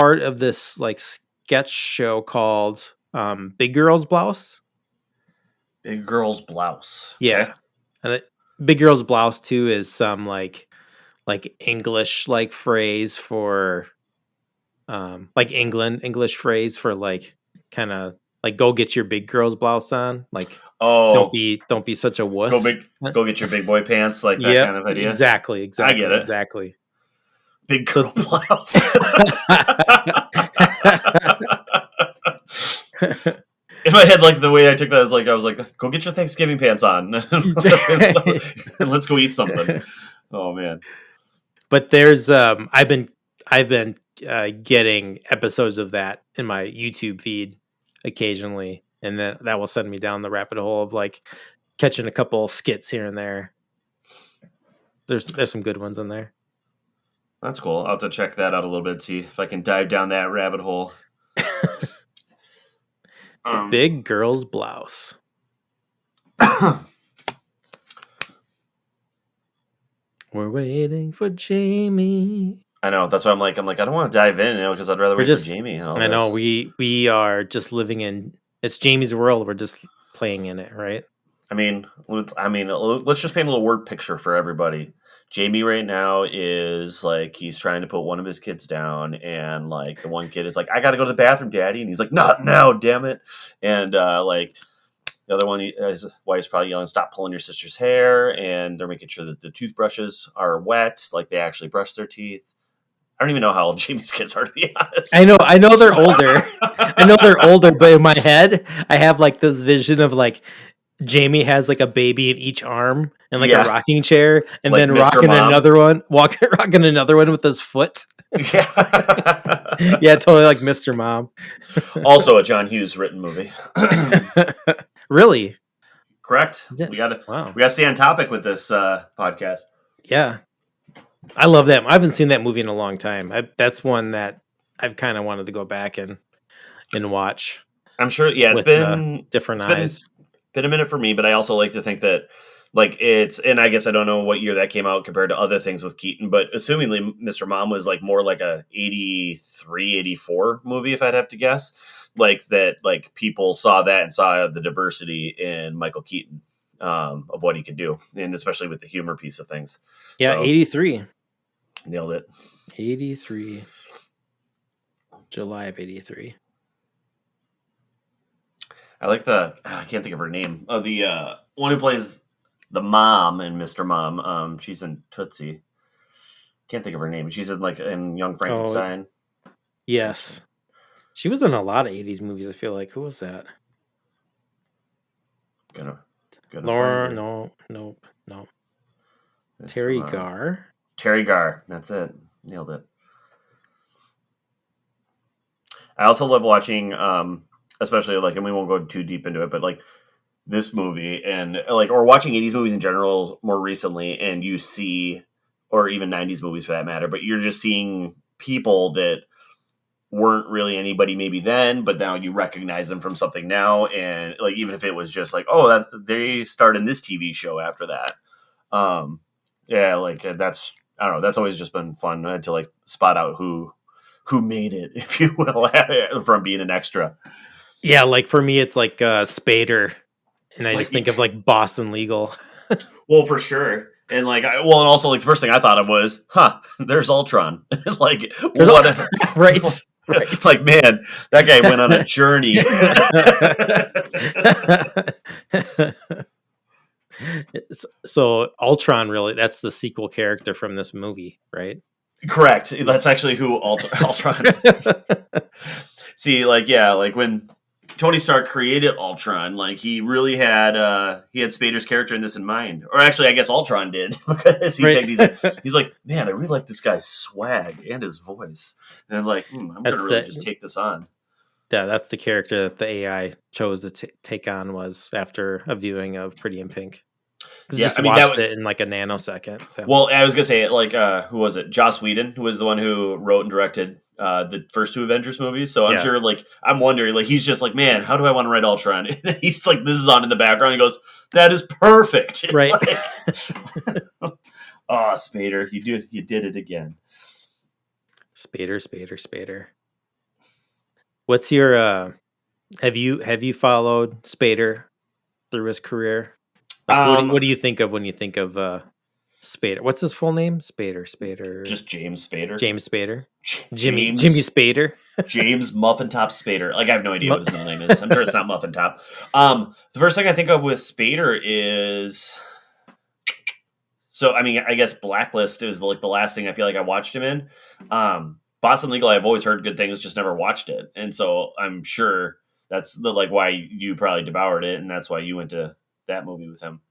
part of this like sketch show called Big Girl's Blouse. Big Girl's Blouse. Yeah. Okay. And Big Girl's Blouse too is some like English like phrase for like English phrase for like kind of like go get your big girl's blouse on. Like don't be such a wuss. Go get your big boy pants, like that Yep, kind of idea. exactly. I get it. Exactly. Big girl blouse. In my head, like the way I took that is like I was like, "Go get your Thanksgiving pants on, and let's go eat something." Oh man! But there's I've been getting episodes of that in my YouTube feed occasionally, and that will send me down the rabbit hole of like catching a couple skits here and there. There's some good ones in there. That's cool. I'll have to check that out a little bit, see if I can dive down that rabbit hole. Big Girl's Blouse. We're waiting for Jamie. I know. That's why I'm like, I don't want to dive in, because I'd rather wait for Jamie. I know we are just living in it's Jamie's world. We're just playing in it, right? I mean, let's just paint a little word picture for everybody. Jamie right now is like he's trying to put one of his kids down, and like the one kid is like, "I got to go to the bathroom, Daddy," and he's like, "Not now, damn it!" And like the other one, his wife's probably yelling, "Stop pulling your sister's hair," and they're making sure that the toothbrushes are wet, like they actually brush their teeth. I don't even know how old Jamie's kids are, to be honest. I know they're older. I know they're older, but in my head, I have like this vision of like Jamie has like a baby in each arm and like a rocking chair, and like then rocking another one with his foot. Yeah. Yeah, totally like Mr. Mom. Also a John Hughs written movie. Really? Correct. We gotta stay on topic with this podcast. Yeah. I love that. I haven't seen that movie in a long time. That's one that I've kind of wanted to go back and watch. I'm sure. Yeah, it's been different eyes. Been a minute for me, but I also like to think that like and I guess I don't know what year that came out compared to other things with Keaton, but assumingly Mr. Mom was like more like a 83, 84 movie, if I'd have to guess. Like that, like people saw that and saw the diversity in Michael Keaton of what he could do, and especially with the humor piece of things. Yeah, so, 83. Nailed it. 83. July of 83. I like I can't think of her name. The one who plays the mom in Mr. Mom. She's in Tootsie. Can't think of her name. She's in Young Frankenstein. Oh, yes. She was in a lot of 80s movies, I feel like. Who was that? Laura, no. Terry Garr. Terry Garr. That's it. Nailed it. I also love watching, especially and we won't go too deep into it, but this movie and or watching 80s movies in general more recently, and you see, or even 90s movies for that matter, but you're just seeing people that weren't really anybody maybe then, but now you recognize them from something now, and even if it was just they starred in this TV show after that. That's, I don't know, that's always just been fun to spot out who made it, if you will, from being an extra. Yeah, for me it's Spader, and I just think of Boston Legal. Well, for sure. And and also the first thing I thought of was, there's Ultron. Right. Right. Man, that guy went on a journey. So Ultron, really, that's the sequel character from this movie, right? Correct. That's actually who Ultron. See, when Tony Stark created Ultron, he really had Spader's character in this in mind. Or actually, I guess Ultron did, because he's like, man, I really like this guy's swag and his voice, and I'm I'm gonna really just take this on. Yeah, that's the character that the AI chose to take on, was after a viewing of Pretty in Pink. Yeah, I mean, watched it in a nanosecond. So. Well, I was gonna say, who was it? Joss Whedon, who was the one who wrote and directed the first two Avengers movies. So I'm sure, I'm wondering, he's just man, how do I want to write Ultron? And he's this is on in the background. He goes, that is perfect, right? Oh, Spader, you did it again. Spader. What's your have you followed Spader through his career? Like what Um, do you think of when you think of Spader? What's his full name? Spader. just James Spader. James Spader. Jimmy James Spader. James Muffin Top Spader. Like I have no idea Mu- what his middle name is. I'm sure it's not Muffin Top. The first thing I think of with Spader is so. I mean, I guess Blacklist is like the last thing I feel like I watched him in. Boston Legal. I've always heard good things, just never watched it, and so I'm sure that's the like why you probably devoured it, and that's why you went to that movie with him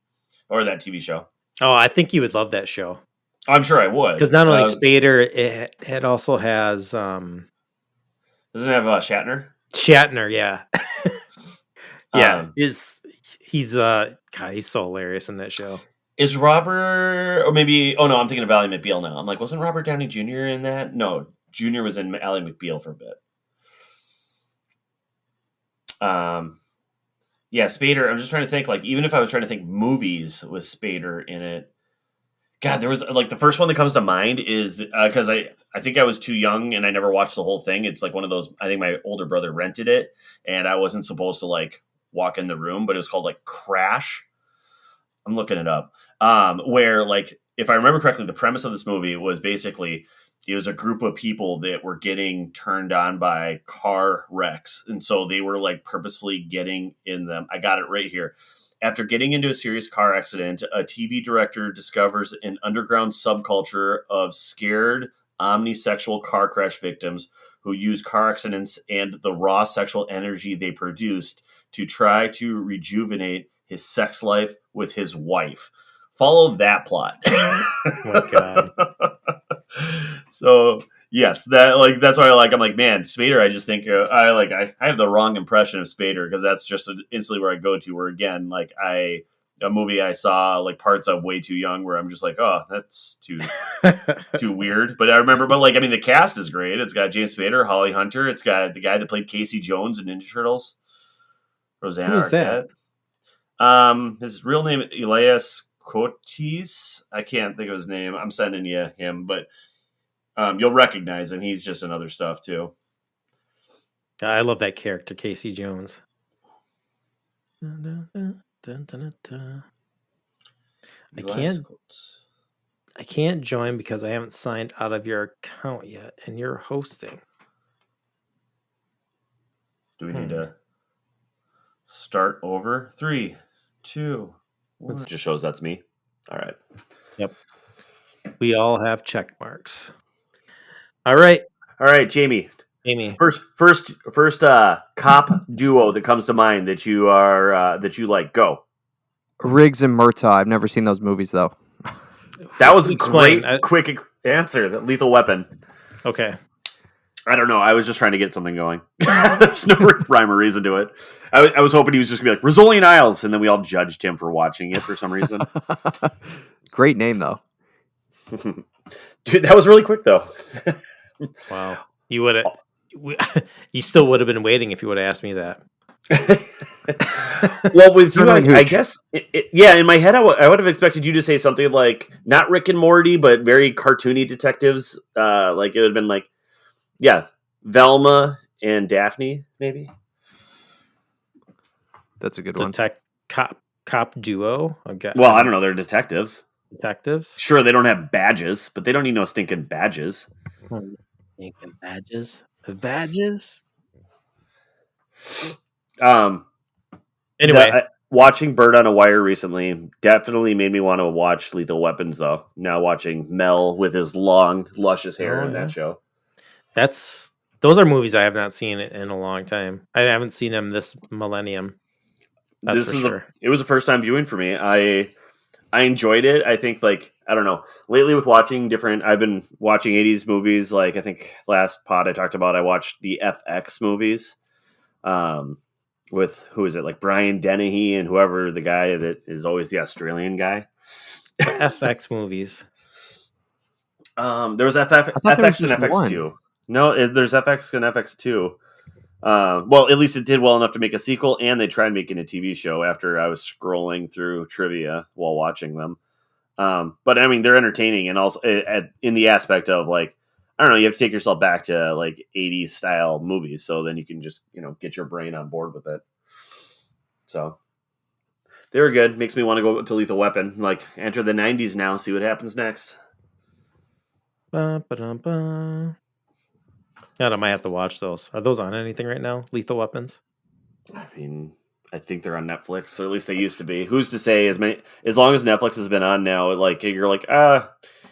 or that TV show. Oh, I think you would love that show. I'm sure I would. Because not only Spader, it also has Doesn't it have Shatner? Shatner, yeah. Yeah. Um, He's God, he's so hilarious in that show. Is Robert, or maybe? Oh no, I'm thinking of Ally McBeal now. I'm like, wasn't Robert Downey Jr. in that? No, Jr. was in Ally McBeal for a bit. Um, yeah, Spader. I'm just trying to think. Like, even if I was trying to think movies with Spader in it, God, there was like the first one that comes to mind is because I think I was too young and I never watched the whole thing. It's like one of those. I think my older brother rented it, and I wasn't supposed to like walk in the room, but it was called like Crash. I'm looking it up. Where like if I remember correctly, the premise of this movie was basically it was a group of people that were getting turned on by car wrecks, and so they were like purposefully getting in them. I got it right here. After getting into a serious car accident, a TV director discovers an underground subculture of scared omnisexual car crash victims who use car accidents and the raw sexual energy they produced to try to rejuvenate his sex life with his wife. Follow that plot. Oh my God. So yes, that like that's why I'm like, man, Spader. I just think I have the wrong impression of Spader because that's just instantly where I go to. Where again, like a movie I saw like parts of way too young, where I'm just like, oh, that's too weird. But I remember, but like I mean, the cast is great. It's got James Spader, Holly Hunter. It's got the guy that played Casey Jones in Ninja Turtles, Rosanna Who is that? Arquette. His real name Elias Cotis. I can't think of his name. I'm sending you him, but you'll recognize him. He's just in other stuff too. I love that character, Casey Jones. Dun, dun, dun, dun, dun. Elias Cotis. I can't join because I haven't signed out of your account yet, and you're hosting. Do we need to start over? 3, 2, 1. It just shows that's me. All right. Yep. We all have check marks. All right, Jamie. Amy. First cop duo that comes to mind that you are that you like. Go. Riggs and Murtaugh. I've never seen those movies though. That was a Explain. great, quick answer. That Lethal Weapon. Okay. I don't know. I was just trying to get something going. There's no rhyme or reason to it. I was hoping he was just going to be like, Rizzoli Niles, and then we all judged him for watching it for some reason. Great name, though. Dude, that was really quick, though. Wow. You would have... You still would have been waiting if you would have asked me that. Well, with you, I guess, yeah, in my head, I would have expected you to say something like, not Rick and Morty, but very cartoony detectives. Like, it would have been like, yeah, Velma and Daphne, maybe. That's a good one. Cop duo. Okay. Well, I don't know. They're detectives. Detectives? Sure, they don't have badges, but they don't need no stinking badges. Stinking badges? Badges? Anyway. Watching Bird on a Wire recently definitely made me want to watch Lethal Weapons, though. Now watching Mel with his long, luscious hair in that show. Those are movies I have not seen in a long time. I haven't seen them this millennium. That's for sure. It was a first time viewing for me. I enjoyed it. I think I don't know. Lately with watching I've been watching 80s movies. Like I think last pod I talked about, I watched the FX movies. With who is it? Like Brian Dennehy and whoever the guy that is always the Australian guy. The FX movies. There was FX and FX2. No, there's FX and FX2. Well, at least it did well enough to make a sequel, and they tried making a TV show after I was scrolling through trivia while watching them. But I mean, they're entertaining, and also in the aspect of like, I don't know. You have to take yourself back to like 80s style movies, so then you can just get your brain on board with it. So they were good. Makes me want to go to Lethal Weapon. Like enter the 90s now. See what happens next. Ba-ba-dum-ba. Yeah, I might have to watch those. Are those on anything right now? Lethal Weapons? I mean, I think they're on Netflix, or at least they used to be. Who's to say? As long as Netflix has been on now, like you're like,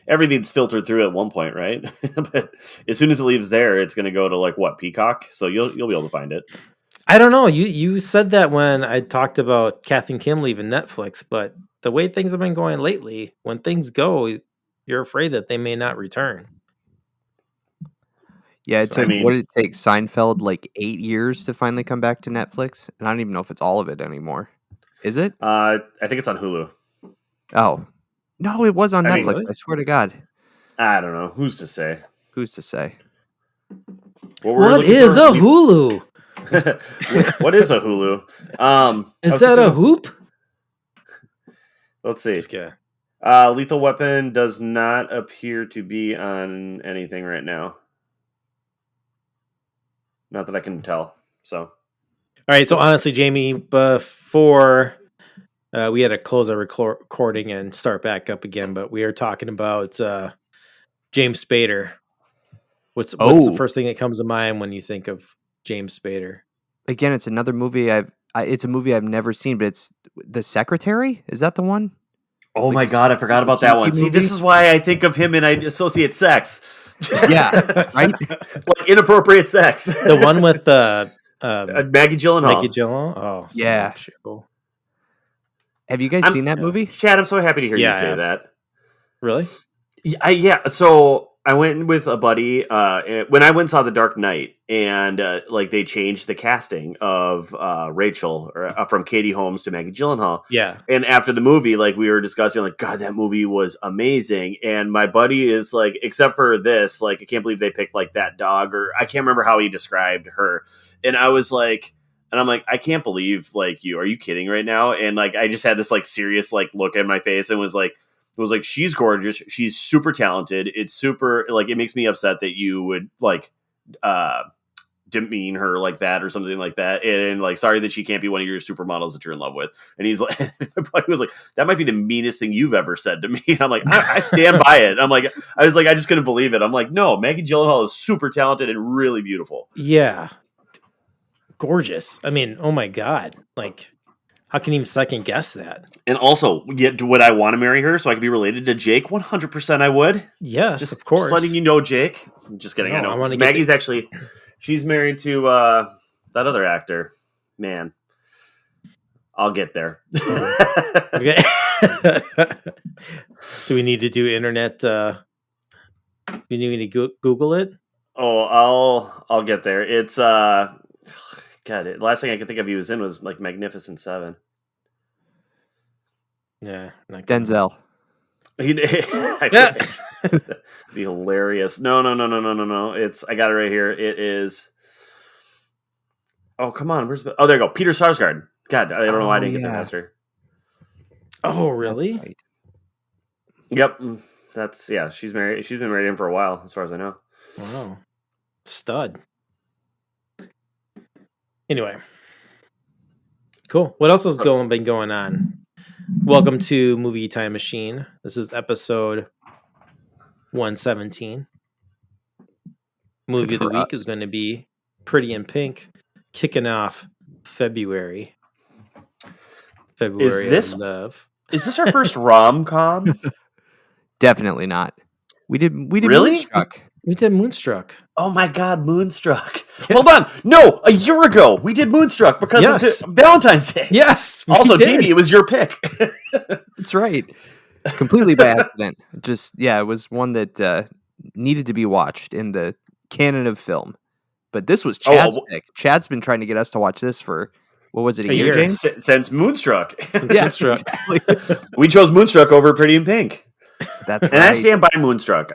everything's filtered through at one point, right? But as soon as it leaves there, it's going to go to like what, Peacock? So you'll be able to find it. I don't know. You said that when I talked about Kath and Kim leaving Netflix, but the way things have been going lately, when things go, you're afraid that they may not return. Yeah, it So, took, what did it take Seinfeld like 8 years to finally come back to Netflix? And I don't even know if it's all of it anymore. Is it? I think it's on Hulu. Oh. No, it was on Netflix. really? I swear to God. I don't know. Who's to say? Who's to say? What is a Hulu? What is a Hulu? Is that a hoop? Let's see. Just kidding. Lethal Weapon does not appear to be on anything right now. Not that I can tell. So, all right. So honestly, Jamie, before we had to close our recording and start back up again, but we are talking about James Spader. What's the first thing that comes to mind when you think of James Spader? Again, it's another movie it's a movie I've never seen, but it's The Secretary. Is that the one? oh Like my God, I forgot about that one. See, this is why I think of him and I associate sex. Yeah, right? Like inappropriate sex. The one with Maggie Gyllenhaal. Maggie Gyllenhaal? Oh, yeah. Show. Have you guys seen that movie? Chad, I'm so happy to hear you say that. Really? Yeah. So I went with a buddy when I went and saw The Dark Knight, and like they changed the casting of Rachel from Katie Holmes to Maggie Gyllenhaal. Yeah. And after the movie, like we were discussing, like, God, that movie was amazing. And my buddy is like, except for this, like, I can't believe they picked like that dog, or I can't remember how he described her. And I was like, and I'm like, I can't believe like are you kidding right now? And like I just had this like serious like look in my face and was like, she's gorgeous. She's super talented. It's super, like, it makes me upset that you would, like, demean her like that or something like that. And, like, sorry that she can't be one of your supermodels that you're in love with. And he's like, my buddy was like, that might be the meanest thing you've ever said to me. I'm like, I stand by it. I was like, I just couldn't believe it. I'm like, no, Maggie Gyllenhaal is super talented and really beautiful. Yeah. Gorgeous. I mean, oh my God. Like, how can you even second guess that? And also, would I want to marry her so I could be related to Jake? 100% I would. Yes, of course. Just letting you know, Jake. I'm just kidding. No, I know. Maggie's actually, she's married to that other actor. Man, I'll get there. Okay. Do we need to do internet? Do we need to Google it? Oh, I'll get there. It's God. The last thing I could think of he was in was like Magnificent Seven. Yeah, Denzel. Be hilarious. No. I got it right here. It is. Oh, come on. Oh, there you go. Peter Sarsgaard. God, I don't know why I didn't get that faster. Oh, really? Right. Yep. She's married. She's been married to him for a while, as far as I know. Wow. Stud. Anyway. Cool. What else has been going on? Welcome to Movie Time Machine. This is episode 117. Movie of the week is going to be Pretty in Pink, kicking off February. Is this our first rom-com? Definitely not. We did really? Moonstruck. We did Moonstruck. Oh my God, Moonstruck. Hold on. No, a year ago we did Moonstruck because of Valentine's Day. Yes. Also, Jamie, it was your pick. That's right. Completely by accident. Just, it was one that needed to be watched in the canon of film. But this was Chad's pick. Chad's been trying to get us to watch this for, what was it, a year, James? Since Moonstruck. Yeah, exactly. We chose Moonstruck over Pretty in Pink. That's right. And I stand by Moonstruck.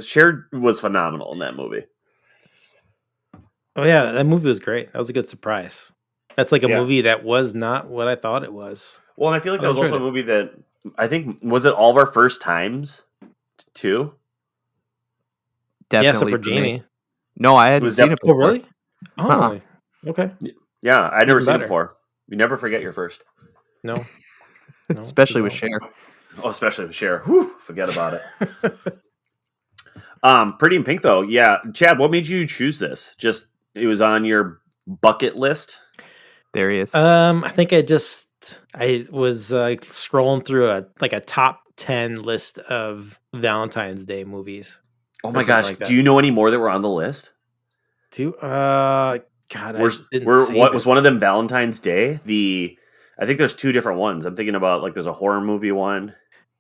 Cher was phenomenal in that movie. Oh, yeah. That movie was great. That was a good surprise. That's like a movie that was not what I thought it was. Well, and I feel like that was also a movie that, I think, was it all of our first times, too? Definitely for for me. Jamie. No, I It hadn't was seen it Oh, before. really? Uh-uh. Oh, okay. Yeah, I'd never Even seen it better. before. You never forget your first. No, Especially with Cher. Oh, especially with Cher. Whew, forget about it. Pretty in Pink though. Yeah, Chad, what made you choose this? Just it was on your bucket list. There he is. I think I was scrolling through a top 10 list of Valentine's Day movies Oh or my something gosh, like do that. you know any more that were on the list? God, I didn't What save was it. one of them Valentine's Day? I think there's two different ones. I'm thinking about like there's a horror movie one.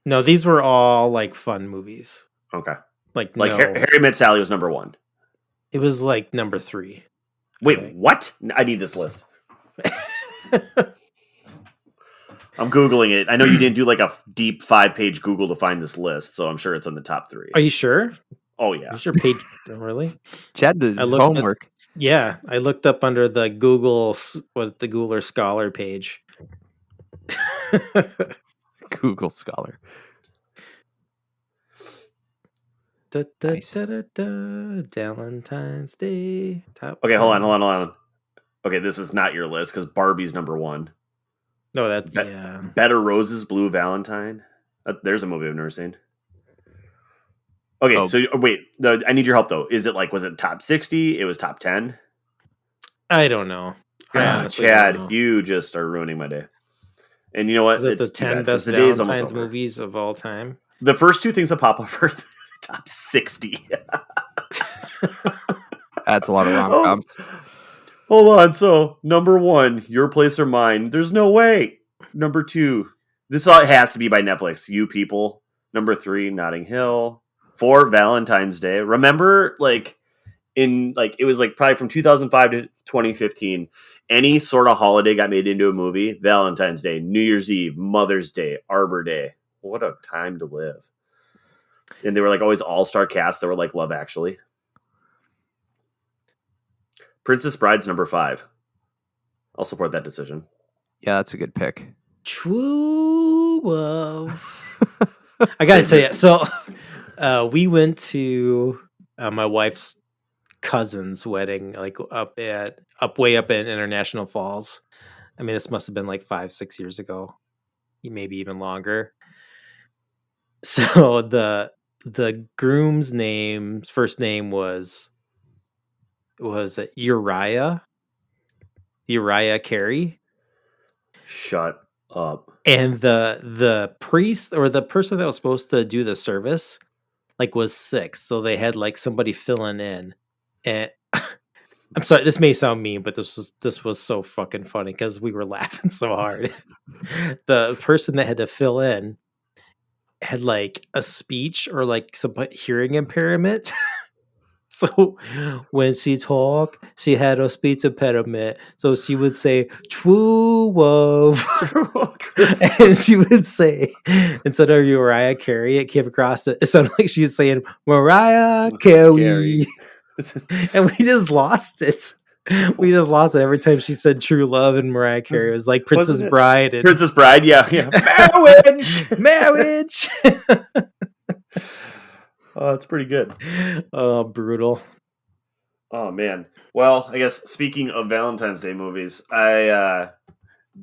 No, these were all like fun movies. Okay, Like like no, Harry Met Sally was number one. it was like number 3. I Wait, think. what? I need this list. I'm googling it. I know you didn't do like a deep 5-page Google to find this list, so I'm sure it's in the top 3. Are you sure? Oh yeah. You sure page really? Chad did I looked at homework. Yeah, I looked up under the Google Scholar page. Google Scholar. Nice. Valentine's Day top. Okay, 10. hold on. Okay, this is not your list because Barbie's number one. No, that's yeah. Bed of Roses, Blue Valentine. There's a movie I've never seen. Okay, Oh. so wait, I need your help though. Is it like was it top 60? It was top 10. I don't know. I honestly Chad, don't know. you just are ruining my day. And you know what? Is it It's the too 10 bad because best the day is almost Valentine's over. movies of all time? The first two things that pop up are top 60. That's a lot of rom-coms. Hold on. So, number 1, Your Place or Mine. There's no way. Number 2, this all has to be by Netflix. You People. Number 3, Notting Hill. 4, Valentine's Day. Remember, like, it was like probably from 2005 to 2015, any sort of holiday got made into a movie. Valentine's Day, New Year's Eve, Mother's Day, Arbor Day. What a time to live. And they were like always all-star casts that were like Love Actually. Princess Bride's number 5. I'll support that decision. Yeah, that's a good pick. True love. I gotta tell you, so we went to my wife's cousin's wedding, like way up in International Falls. I mean, this must have been like 5-6 years ago, maybe even longer. So the groom's first name was Uriah Carey, Shut up. and the priest or the person that was supposed to do the service like was sick, so they had like somebody filling in. And I'm sorry, this may sound mean, but this was so fucking funny because we were laughing so hard. The person that had to fill in had like a speech or like some hearing impairment. So when she talked, she had a speech impediment. So she would say "true love," and she would say instead of Uriah Carey, it came across. It sounded like she was saying Mariah Carey, and we just lost it. We just lost it every time she said "true love" and Mariah Carey. It was like Princess Bride and Princess Bride. Yeah. Marriage. Oh, that's pretty good. Oh, brutal. Oh man. Well, I guess speaking of Valentine's Day movies, I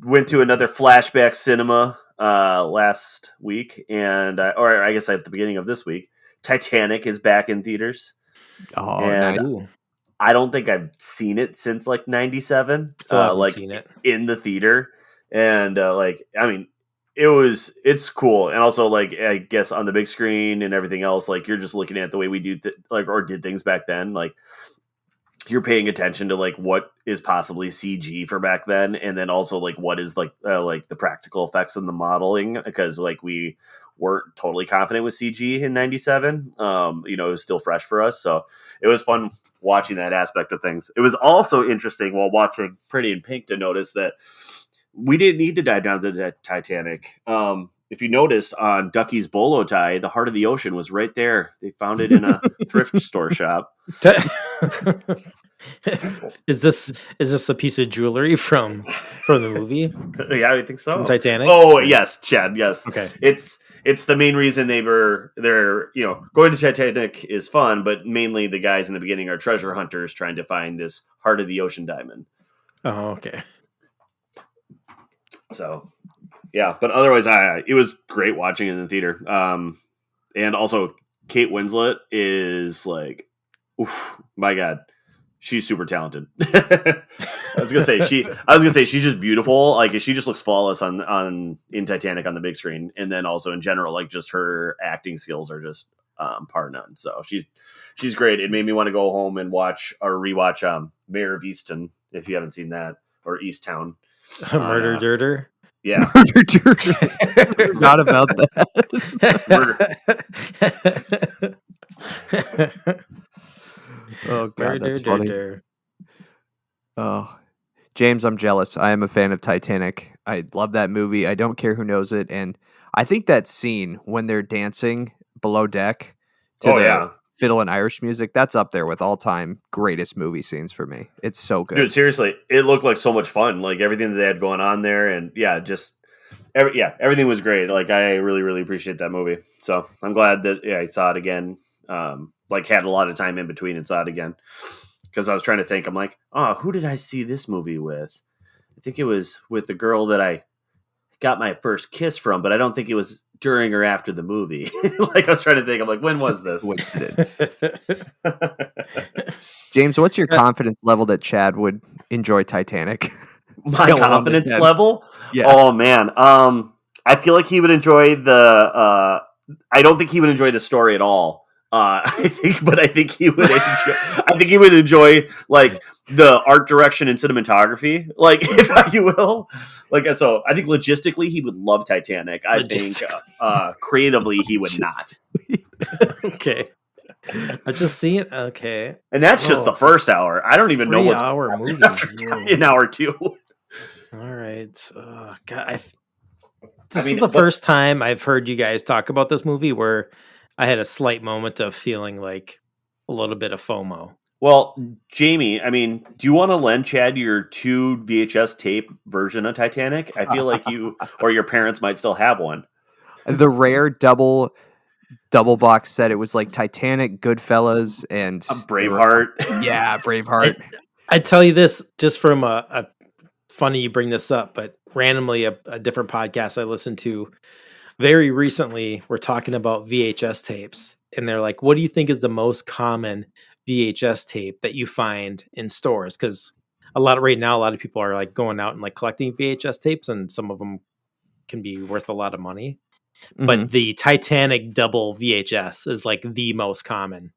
went to another flashback cinema last week, or I guess at the beginning of this week. Titanic is back in theaters. Oh, and nice. I don't think I've seen it since like '97. Still haven't like seen it in the theater, and I mean, it's cool, and also like I guess on the big screen and everything else, like you're just looking at the way we do or did things back then, like you're paying attention to like what is possibly CG for back then, and then also like what is like the practical effects and the modeling, because like we weren't totally confident with CG in '97. It was still fresh for us, so it was fun watching that aspect of things. It was also interesting while watching Pretty in Pink to notice that we didn't need to dive down to the Titanic. if you noticed on Ducky's bolo tie, the heart of the ocean was right there. They found it in a thrift store shop. Is this a piece of jewelry from the movie, Yeah, I think so. from Titanic? Oh, yes, Chad. Yes. Okay. It's the main reason they're going to Titanic is fun, but mainly the guys in the beginning are treasure hunters trying to find this heart of the ocean diamond. Oh, okay. So, yeah, but otherwise, it was great watching it in the theater. And also Kate Winslet is like, oof, my God, she's super talented. I was gonna say she's just beautiful. Like she just looks flawless on in Titanic on the big screen, and then also in general, like just her acting skills are just par none. So she's great. It made me want to go home and watch or rewatch Mayor of Easton if you haven't seen that, or Easttown. Murder Dirter. Yeah, Murder Dirter. Forgot about that. Oh God, that's funny. Oh, James, I'm jealous. I am a fan of Titanic. I love that movie. I don't care who knows it, and I think that scene when they're dancing below deck to the fiddle and Irish music, that's up there with all-time greatest movie scenes for me. It's so good. Dude, seriously, it looked like so much fun. Like everything that they had going on there, and everything was great. Like I really, really appreciate that movie. So I'm glad that I saw it again. Like had a lot of time in between and saw it again. Because I was trying to think, I'm like, oh, who did I see this movie with? I think it was with the girl that I got my first kiss from, but I don't think it was during or after the movie. Like I was trying to think, I'm like, when was this? Coincidence. James, what's your confidence level that Chad would enjoy Titanic? My confidence level? Yeah. Oh man. I feel like he would enjoy the. I don't think he would enjoy the story at all. I think he would enjoy. I think he would enjoy like the art direction and cinematography, like if you will. Like so, I think logistically he would love Titanic. I think creatively he would not. Okay, I just see it. Okay, and that's just the first hour. I don't even know what's hour movie after an hour two. All right, God, this is the first time I've heard you guys talk about this movie where I had a slight moment of feeling like a little bit of FOMO. Well, Jamie, I mean, do you want to lend Chad your 2 VHS tape version of Titanic? I feel like you or your parents might still have one. The rare double box set. It was like Titanic, Goodfellas, and Braveheart. Yeah, Braveheart. I tell you this just from a funny you bring this up, but randomly a different podcast I listened to very recently, we're talking about VHS tapes, and they're like, what do you think is the most common VHS tape that you find in stores? Because a lot of people are like going out and like collecting VHS tapes, and some of them can be worth a lot of money. Mm-hmm. But the Titanic double VHS is like the most common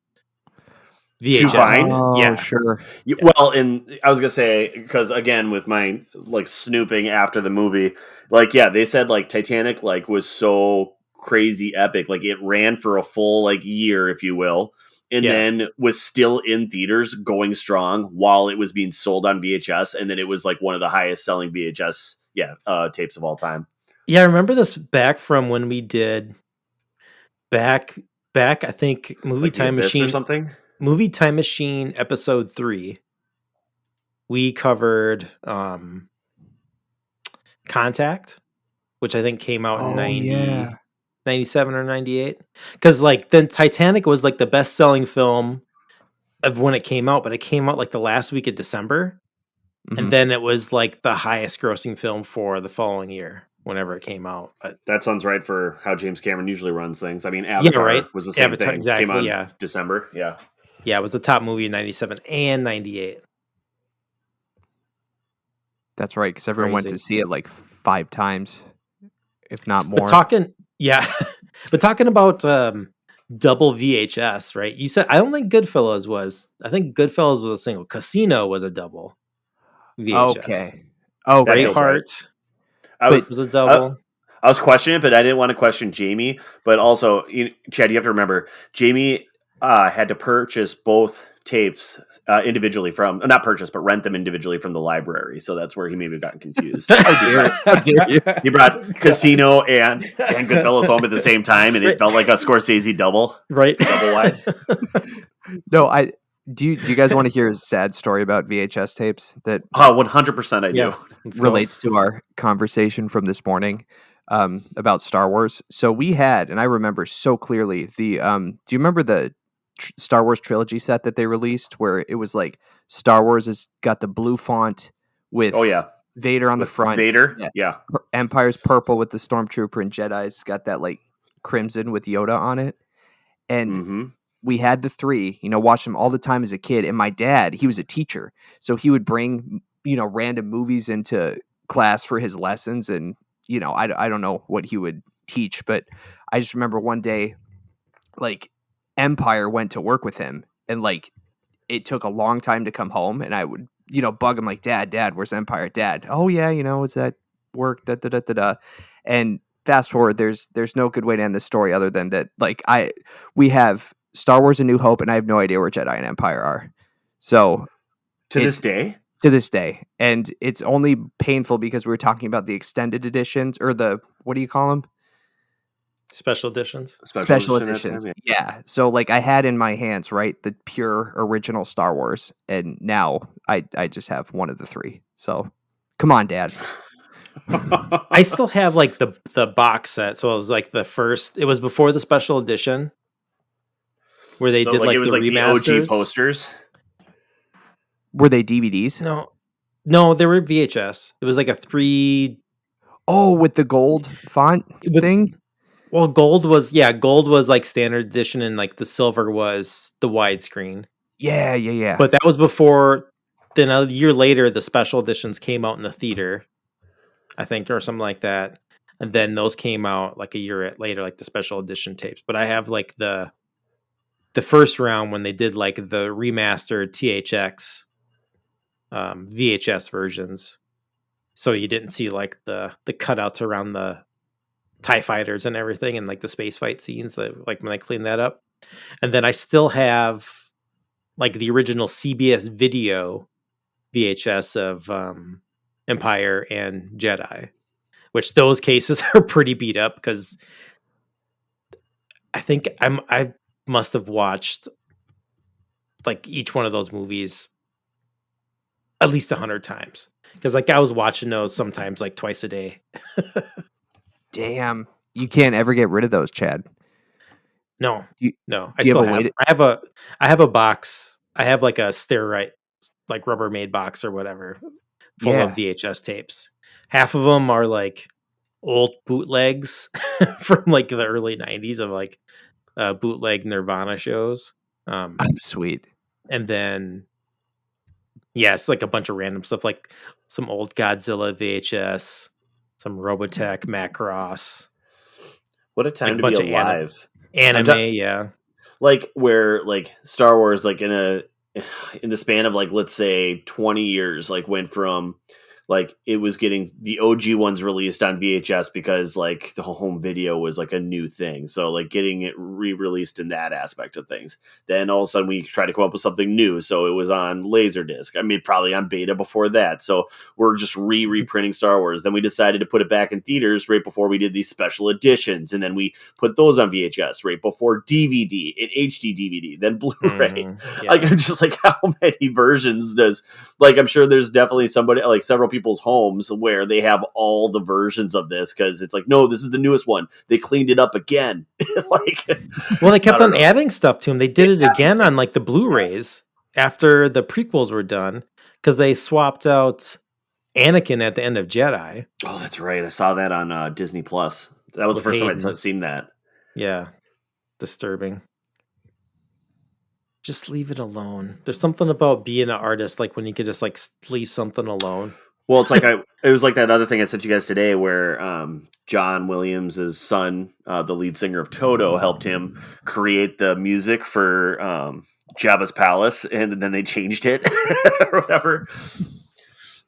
VHS. Oh, sure. Yeah. Well, and I was gonna say, because again, with my like snooping after the movie, like they said like Titanic like was so crazy epic, like it ran for a full like year, if you will, and then was still in theaters going strong while it was being sold on VHS, and then it was like one of the highest selling VHS tapes of all time. Yeah, I remember this back from when we did back. I think Movie like Time Machine or something. Movie Time Machine episode 3. We covered Contact, which I think came out in 97 or 98. Because like then Titanic was like the best selling film of when it came out, but it came out like the last week of December. Mm-hmm. And then it was like the highest grossing film for the following year whenever it came out. But that sounds right for how James Cameron usually runs things. I mean, Avatar was the same thing. Exactly, came out December. Yeah. Yeah, it was the top movie in 97 and 98. That's right, because everyone went to see it like 5 times, if not more. But talking about double VHS, right? You said I don't think Goodfellas was. I think Goodfellas was a single. Casino was a double VHS. Okay. Braveheart was a double. I was questioning it, but I didn't want to question Jamie. But also, Chad, you have to remember, Jamie had to purchase both tapes individually from, not purchase, but rent them individually from the library. So that's where he maybe gotten confused. How dare you? He brought Casino and Goodfellas home at the same time, and it felt like a Scorsese double wide. No, do you guys want to hear a sad story about VHS tapes that 100% I do. Relates to our conversation from this morning about Star Wars? So we had, and I remember so clearly, do you remember the Star Wars trilogy set that they released where it was like Star Wars has got the blue font with Vader on the front. Vader, yeah. Empire's purple with the Stormtrooper, and Jedi's got that like crimson with Yoda on it. And we had the three, watched them all the time as a kid. And my dad, he was a teacher, so he would bring, random movies into class for his lessons. And, I don't know what he would teach, but I just remember one day, like, Empire went to work with him, and like it took a long time to come home, and I would bug him like, dad, where's Empire? Dad, oh yeah, it's at work, and fast forward, there's no good way to end this story other than that, like, we have Star Wars A New Hope, and I have no idea where Jedi and Empire are. So to this day, and it's only painful because we were talking about the extended editions, or the, what do you call them? Special editions. Special editions. Yeah. So like I had in my hands, right, the pure original Star Wars, and now I just have one of the three. So come on, Dad. I still have like the box set. So it was like it was before the special edition where they did like, it was the like remasters. The OG posters. Were they DVDs? No, they were VHS. It was like a 3. Oh, with the gold font thing? Well, gold was like standard edition, and like the silver was the widescreen. Yeah. But that was before. Then a year later, the special editions came out in the theater, I think, or something like that. And then those came out like a year later, like the special edition tapes. But I have like the first round when they did like the remastered THX VHS versions. So you didn't see like the cutouts around the TIE fighters and everything, and like the space fight scenes, that like when I clean that up. And then I still have like the original CBS video VHS of Empire and Jedi, which those cases are pretty beat up because I think I must have watched like each one of those movies at least 100 times, because like I was watching those sometimes like twice a day. Damn, you can't ever get rid of those, Chad. No. I still have. I have a box. I have like a Stearite, like Rubbermaid box or whatever, full of VHS tapes. Half of them are like old bootlegs from like the early 90s of like bootleg Nirvana shows. Sweet. And then it's like a bunch of random stuff, like some old Godzilla VHS, some Robotech, Macross. What a time to be alive. Anime, like where like Star Wars, like in the span of like, let's say 20 years, like went from like it was getting the OG ones released on VHS because like the home video was like a new thing. So like getting it re-released in that aspect of things. Then all of a sudden we tried to come up with something new. So it was on Laserdisc. I mean, probably on beta before that. So we're just reprinting Star Wars. Then we decided to put it back in theaters right before we did these special editions. And then we put those on VHS right before DVD and HD DVD, then Blu-ray. Like, I'm just like, how many versions does, like, I'm sure there's definitely somebody, like several people's homes where they have all the versions of this because it's like, no, this is the newest one. They cleaned it up again. Like, well, they kept on adding stuff to them. They did it again on like the Blu-rays after the prequels were done because they swapped out Anakin at the end of Jedi. Oh, that's right. I saw that on Disney Plus. That was the first time I'd seen that. Yeah, disturbing. Just leave it alone. There's something about being an artist, like when you could just like leave something alone. Well, it's like it was like that other thing I sent you guys today where John Williams' son, the lead singer of Toto, helped him create the music for Jabba's Palace, and then they changed it or whatever.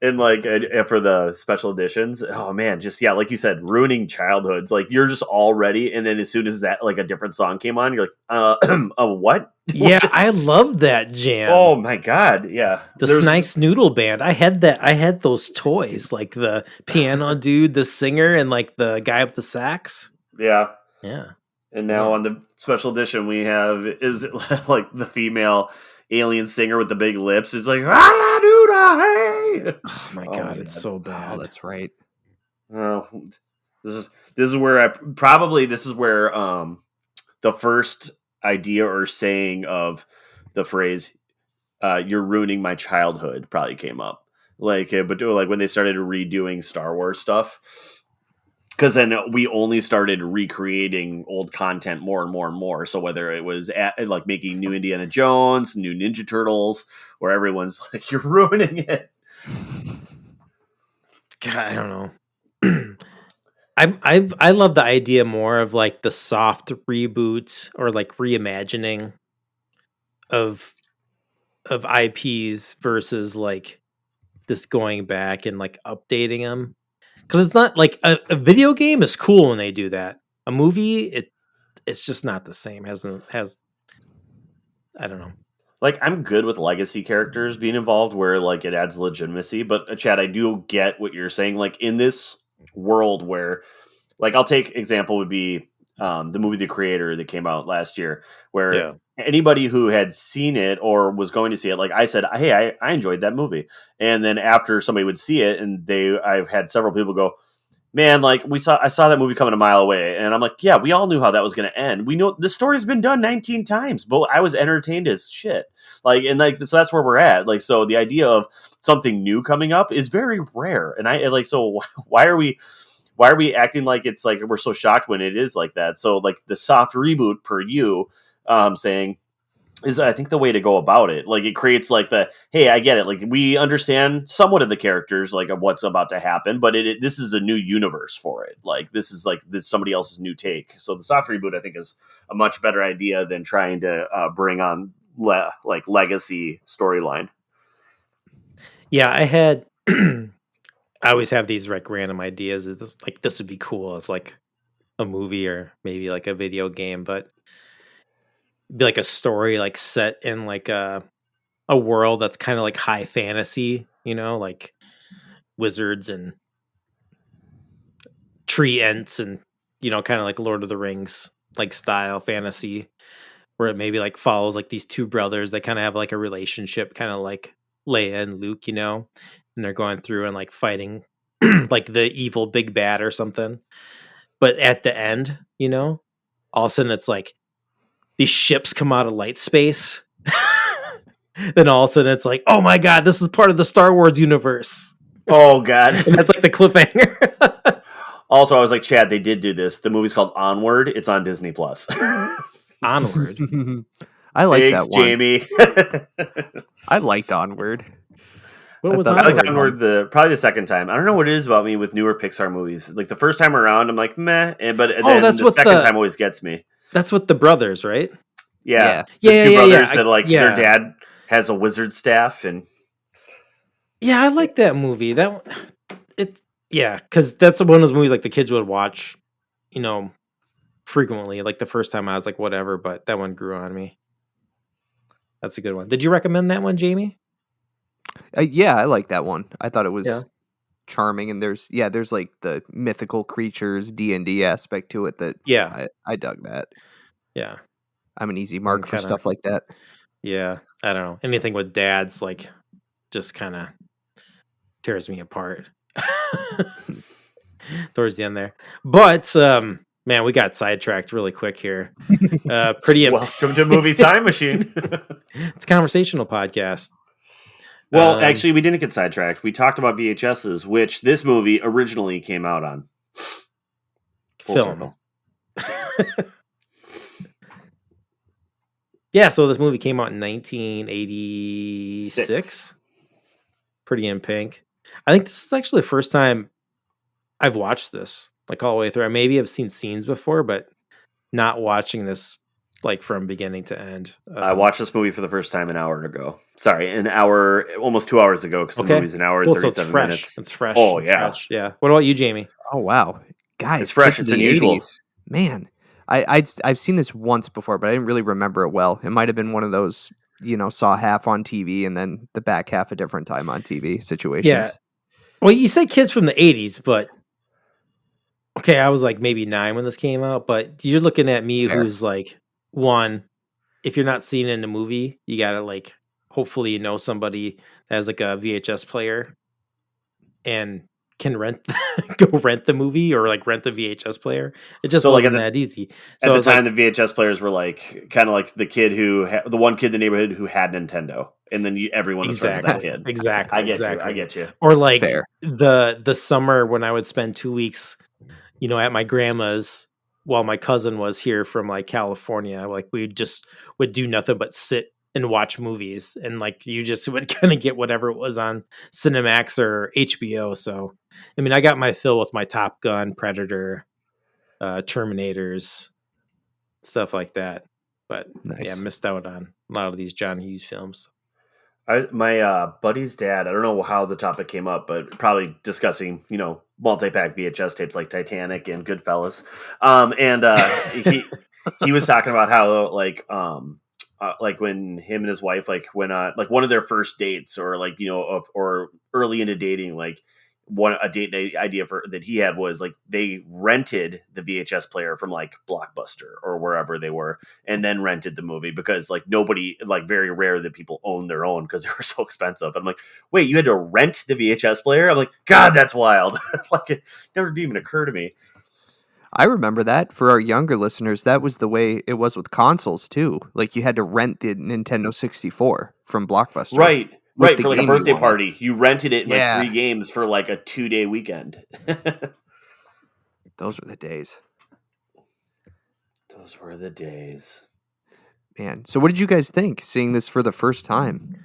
And like for the special editions, oh man, just like you said, ruining childhoods. Like you're just all ready, and then as soon as that like a different song came on, you're like, what? Yeah, I love that jam. Oh my god, yeah. The Snice Noodle Band. I had those toys, like the piano dude, the singer, and like the guy with the sax. Yeah. Yeah. And now on the special edition we have is like the female alien singer with the big lips. It's like Oh my god, it's so bad. Oh, that's right. Oh, this is where the first idea or saying of the phrase "you're ruining my childhood" probably came up. But like when they started redoing Star Wars stuff, because then we only started recreating old content more and more and more. So whether it was like making new Indiana Jones, new Ninja Turtles, where everyone's like, "You're ruining it." God, I don't know. I love the idea more of like the soft reboot or like reimagining of IPs versus like this going back and like updating them, because it's not like a video game is cool when they do that. A movie, it's just not the same. Has I don't know. Like, I'm good with legacy characters being involved where like it adds legitimacy, but Chad, I do get what you're saying. Like in this world where, like, I'll take example would be the movie The Creator that came out last year, where Yeah. anybody who had seen it or was going to see it, like I said, hey, I enjoyed that movie, and then after somebody would see it, and I've had several people go, man, like I saw that movie coming a mile away, and I'm like, yeah, we all knew how that was going to end. We know the story's been done 19 times, but I was entertained as shit. Like, and like, so that's where we're at. Like, so the idea of something new coming up is very rare, and I like, so why are we acting like it's like we're so shocked when it is like that? So like the soft reboot per you, saying, is I think the way to go about it. Like it creates like hey, I get it. Like we understand somewhat of the characters, like of what's about to happen, but this is a new universe for it. Like this is somebody else's new take. So the soft reboot, I think, is a much better idea than trying to bring on like legacy storyline. Yeah, I had. I always have these like random ideas. This would be cool. It's like a movie or maybe like a video game, but be like a story like set in like a world that's kind of like high fantasy, like wizards and tree ents and kind of like Lord of the Rings like style fantasy, where it maybe like follows like these two brothers that kind of have like a relationship, kind of like Leia and Luke, and they're going through and like fighting like the evil big bad or something. But at the end, all of a sudden it's like these ships come out of light space. Then all of a sudden it's like, oh my god, this is part of the Star Wars universe. Oh god. And that's like the cliffhanger. Also, I was like, Chad, they did do this. The movie's called Onward. It's on Disney Plus. Onward. I like Thanks, that one. Jamie. I liked Onward. What was I Onward? liked Onward probably the second time. I don't know what it is about me with newer Pixar movies. Like the first time around, I'm like, meh. Then the second time always gets me. That's with the brothers, right? Yeah. Yeah. The two brothers that like their dad has a wizard staff and. Yeah, I like that movie. Because that's one of those movies like the kids would watch, frequently. Like the first time I was like, whatever, but that one grew on me. That's a good one. Did you recommend that one, Jamie? Yeah, I like that one. I thought it was Yeah. charming, and there's like the mythical creatures D&D aspect to it that I dug that. Yeah. I'm an easy mark for stuff like that. Yeah, I don't know. Anything with dads like just kind of tears me apart towards the end there. But man, we got sidetracked really quick here. Welcome to Movie Time Machine. It's a conversational podcast. Well, actually, we didn't get sidetracked. We talked about VHSs, which this movie originally came out on. Film. Yeah, so this movie came out in 1986. Pretty in Pink. I think this is actually the first time I've watched this, like all the way through. I maybe have seen scenes before, but not watching this like from beginning to end. I watched this movie for the first time an hour ago. Sorry, almost 2 hours ago, because the movie's an hour and 37 so it's fresh. minutes. It's fresh. Oh, yeah. Fresh. Yeah. What about you, Jamie? Oh, wow. Guys, it's fresh. It's unusual. 80s. Man, I've seen this once before, but I didn't really remember it well. It might have been one of those, saw half on TV and then the back half a different time on TV Yeah. situations. Well, you say kids from the 80s, but okay, I was like maybe 9 when this came out, but you're looking at me Fair. who's like, one, if you're not seeing it in the movie, you gotta like hopefully somebody that has like a VHS player and can rent go rent the movie or like rent the VHS player. It just So like wasn't that easy. So at I the was like, time, the VHS players were like kind of like the kid the one kid in the neighborhood who had Nintendo, and then everyone was friends with that exactly, kid. I exactly, get you. I exactly. get you. Or like Fair. the summer when I would spend 2 weeks, at my grandma's while my cousin was here from like California, like we just would do nothing but sit and watch movies, and like you just would kind of get whatever it was on Cinemax or HBO. So, I mean, I got my fill with my Top Gun, Predator, Terminators, stuff like that. But yeah, Nice. missed out on a lot of these John Hughes films. My buddy's dad, I don't know how the topic came up, but probably discussing, multi-pack VHS tapes like Titanic and Goodfellas. And he was talking about how like when him and his wife like went on like one of their first dates or like, or early into dating, like a date night idea that he had was like they rented the VHS player from like Blockbuster or wherever they were, and then rented the movie because like nobody, like very rare that people own their own because they were so expensive. I'm like, wait, you had to rent the VHS player? I'm like, God, that's wild. Like it never did even occur to me. I remember that. For our younger listeners, that was the way it was with consoles too. Like you had to rent the Nintendo 64 from Blockbuster Right. with Right. the For like a game you birthday wanted. party, you rented it in like Yeah, free games for like a 2-day weekend. those were the days. Those were the days. Man, so what did you guys think seeing this for the first time?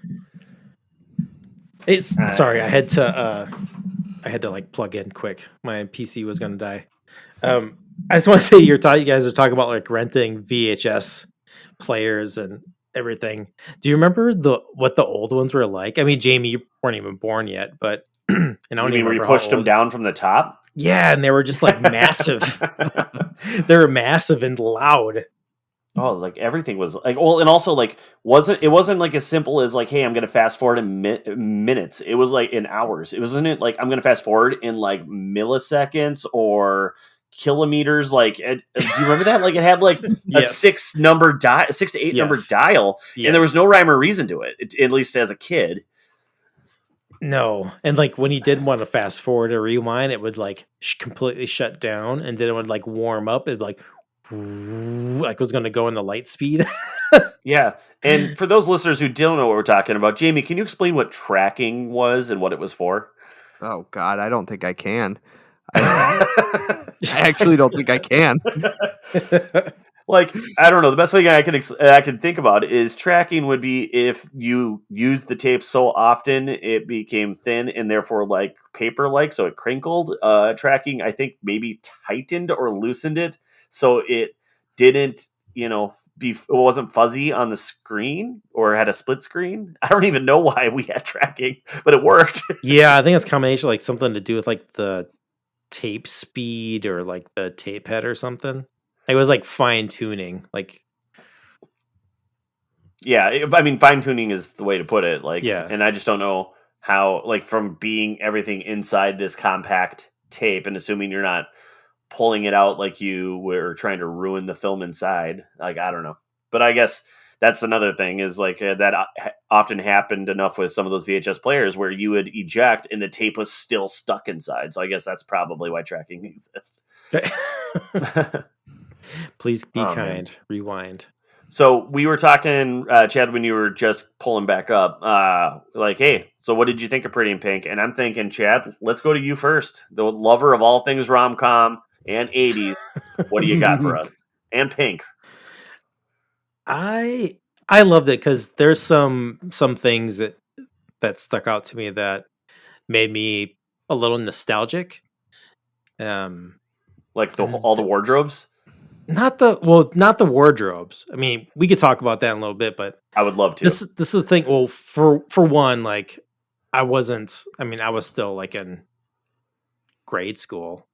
It's Uh, sorry, I had to like plug in quick. My PC was gonna die. I just want to say you guys are talking about like renting VHS players and everything. Do you remember what the old ones were like? I mean, Jamie, you weren't even born yet, but and I don't you even mean where you remember how pushed them old. down from the top? Yeah, and they were just like massive. They were massive and loud. Oh, like everything was like, well, and also like, wasn't like as simple as like, hey, I'm gonna fast forward in minutes. It was like in hours. It wasn't it like I'm gonna fast forward in like milliseconds or kilometers. Like, do you remember that? Like, it had like a Yes. 6 to 8 number Yes. dial, and there was Yes. no rhyme or reason to it. At least as a kid. No. And like when you did want to fast forward or rewind, it would like completely shut down, and then it would like warm up. It'd be like it was going to go into light speed. Yeah, and for those listeners who don't know what we're talking about, Jamie, can you explain what tracking was and what it was for? Oh God, I don't think I can. I actually don't think I can. Like, I don't know. The best thing I can think about is tracking would be if you use the tape so often it became thin and therefore like paper like, so it crinkled. Tracking, I think, maybe tightened or loosened it so it didn't, it wasn't fuzzy on the screen or had a split screen. I don't even know why we had tracking, but it worked. Yeah, I think it's a combination, like something to do with like the tape speed or like the tape head or something. It was like fine tuning. Like, Yeah, I mean, fine tuning is the way to put it. Like, yeah, and I just don't know how, like, from being everything inside this compact tape and assuming you're not pulling it out like you were trying to ruin the film inside. Like, I don't know, but I guess that's another thing is like that often happened enough with some of those VHS players where you would eject and the tape was still stuck inside. So I guess that's probably why tracking exists. please be Oh man. kind. Rewind. So we were talking, Chad, when you were just pulling back up, like, hey, so what did you think of Pretty in Pink? And I'm thinking, Chad, let's go to you first. The lover of all things rom-com and 80s. What do you got for us? And Pink. I loved it because there's some things that stuck out to me that made me a little nostalgic. Like And all the wardrobes? not the wardrobes. I mean, we could talk about that in a little bit, but I would love to. this is the thing. Well, for one, like I wasn't. I mean, I was still like in grade school,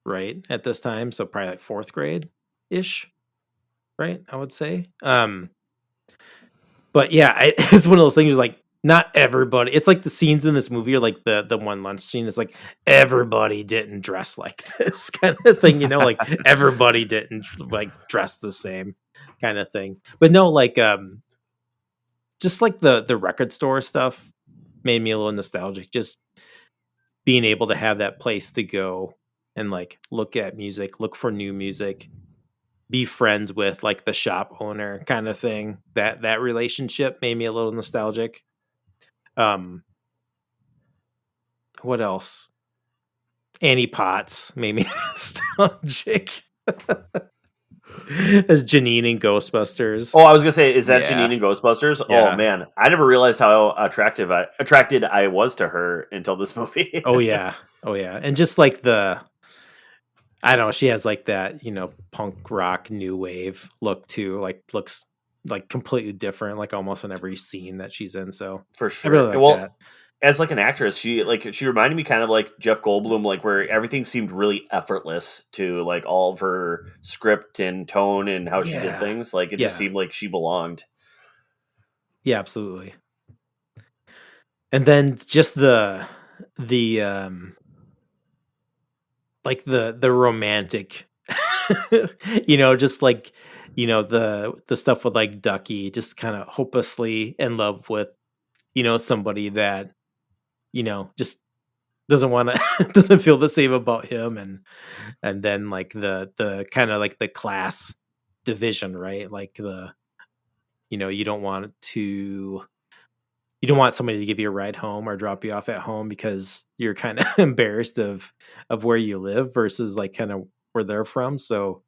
right, at this time, so probably like fourth grade ish. right? I would say. But yeah, it's one of those things like not everybody. It's like the scenes in this movie are like the one lunch scene. It's like everybody didn't dress like this kind of thing, like everybody didn't like dress the same kind of thing. But no, like just like the record store stuff made me a little nostalgic. Just being able to have that place to go and like look at music, look for new music, be friends with like the shop owner kind of thing. That relationship made me a little nostalgic. Um, what else? Annie Potts made me nostalgic as Janine in Ghostbusters. Oh, I was gonna say, is that Yeah. Janine in Ghostbusters? Oh Yeah. man, I never realized how attracted I was to her until this movie. Oh yeah. Oh yeah. And just like I don't know, she has like that, punk rock new wave look too. Like looks like completely different, like almost in every scene that she's in. So For I really sure. like Well, that. as like an actress, she reminded me kind of like Jeff Goldblum, like where everything seemed really effortless to like all of her script and tone and how she did Yeah. things. Like it just Yeah. seemed like she belonged. Yeah, absolutely. And then just the like the romantic just like the stuff with like Ducky just kind of hopelessly in love with somebody that just doesn't want to doesn't feel the same about him, and then like the kind of like the class division, right? Like you don't want to you don't want somebody to give you a ride home or drop you off at home because you're kind of embarrassed of where you live versus like kind of where they're from. So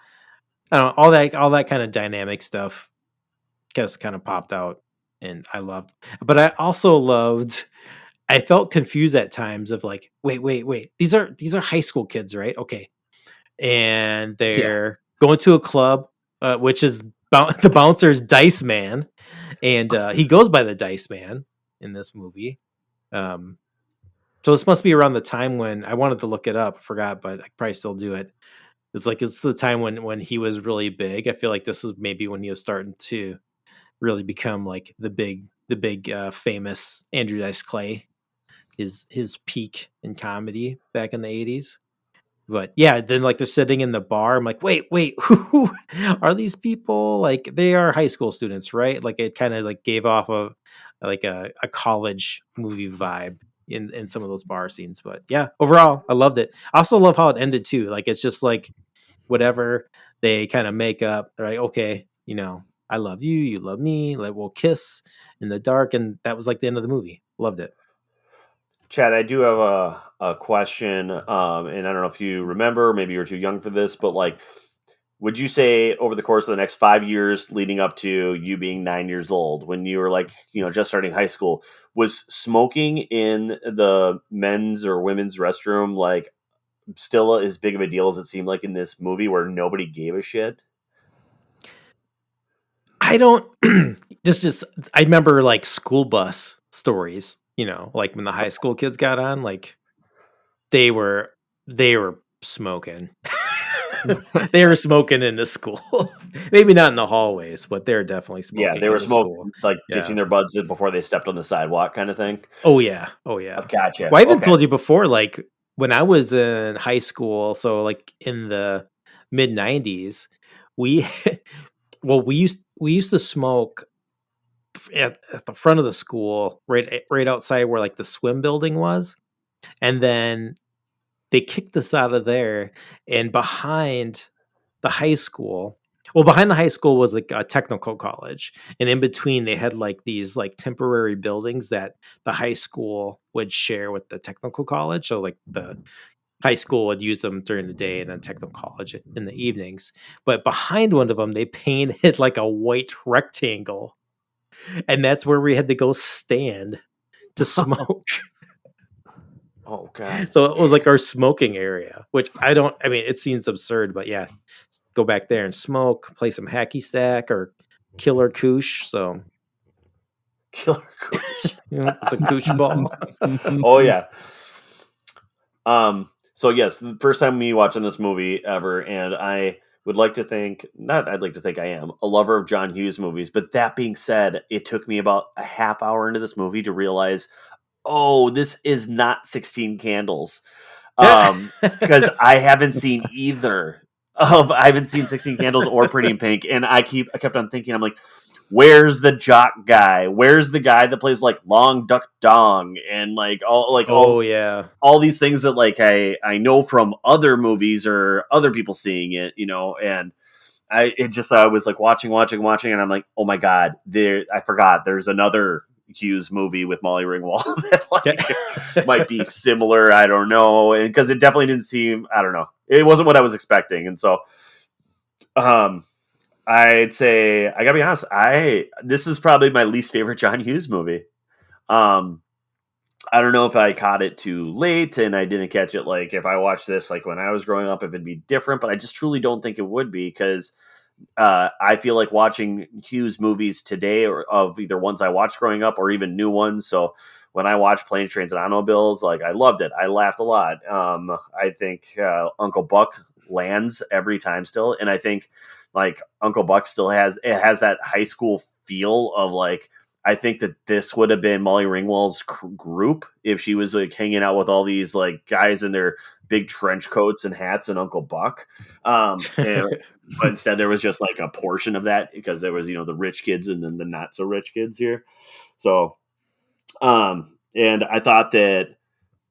I don't know, all that kind of dynamic stuff just kind of popped out and I loved. But I also loved I felt confused at times of like, wait. These are high school kids, right? Okay. And Yeah. they're going to a club, which is the bouncer's Dice Man, and he goes by the Dice Man in this movie. Um, so this must be around the time when I wanted to look it up, forgot, but I could probably still do it. It's the time when he was really big. I feel like this is maybe when he was starting to really become like the big famous Andrew Dice Clay, his peak in comedy back in the 80s. But yeah, then like they're sitting in the bar. I'm like, wait, who are these people? Like they are high school students, right? Like it kind of like gave off of like a college movie vibe in some of those bar scenes. But yeah, overall, I loved it. I also love how it ended too. Like it's just like whatever they kind of make up. They're like, okay, I love you, you love me. Like we'll kiss in the dark, and that was like the end of the movie. Loved it. Chad, I do have a question, and I don't know if you remember, maybe you're too young for this, but like, would you say over the course of the next 5 years leading up to you being 9 years old, when you were like, just starting high school, was smoking in the men's or women's restroom like still as big of a deal as it seemed like in this movie where nobody gave a shit? I don't. This just. I remember like school bus stories. Like when the high school kids got on, like they were they were smoking. They were smoking in the school. Maybe not in the hallways, but they're definitely Yeah, smoking they were in the school. smoking, like Yeah. ditching their buds in before they stepped on the sidewalk kind of thing. Oh yeah. Oh Oh, yeah. gotcha. Well, I even Okay. told you before, like when I was in high school, so like in the mid '90s, we well we used to smoke at the front of the school, right outside where like the swim building was, and then they kicked us out of there, and behind the high school. Well, behind the high school was like a technical college, and in between they had like these like temporary buildings that the high school would share with the technical college. So like the high school would use them during the day and then technical college in the evenings. But behind one of them, they painted like a white rectangle, and that's where we had to go stand to smoke. Oh god. So it was like our smoking area, which I mean, it seems absurd, but yeah, go back there and smoke, play some hacky stack or killer koosh. So, Killer Kush. the koosh ball. Oh yeah. So yes, the first time me watching this movie ever, and I would like to think, not I'd like to think I am, a lover of John Hughes movies. But that being said, it took me about a half hour into this movie to realize, oh, this is not 16 Candles. Because I haven't seen either I haven't seen 16 Candles or Pretty in Pink. And I kept on thinking, I'm like, where's the jock guy? Where's the guy that plays like Long Duck Dong and like Oh yeah. all these things that like I know from other movies or other people seeing it, and I was like watching, and I'm like, oh my god, I forgot there's another Hughes movie with Molly Ringwald that like might be similar. I don't know, because it definitely didn't seem. I don't know. It wasn't what I was expecting, and so I'd say I gotta be honest. This is probably my least favorite John Hughes movie. Um, I don't know if I caught it too late and I didn't catch it. Like if I watched this like when I was growing up, if it'd be different, but I just truly don't think it would be because I feel like watching Hughes movies today or of either ones I watched growing up or even new ones. So when I watched Planes, Trains, and Automobiles, like I loved it. I laughed a lot. I think Uncle Buck lands every time still, and I think like Uncle Buck still has that high school feel of like. I think that this would have been Molly Ringwald's group if she was like hanging out with all these like guys in their big trench coats and hats and Uncle Buck. But instead there was just like a portion of that because there was, the rich kids and then the not so rich kids here. So, and I thought that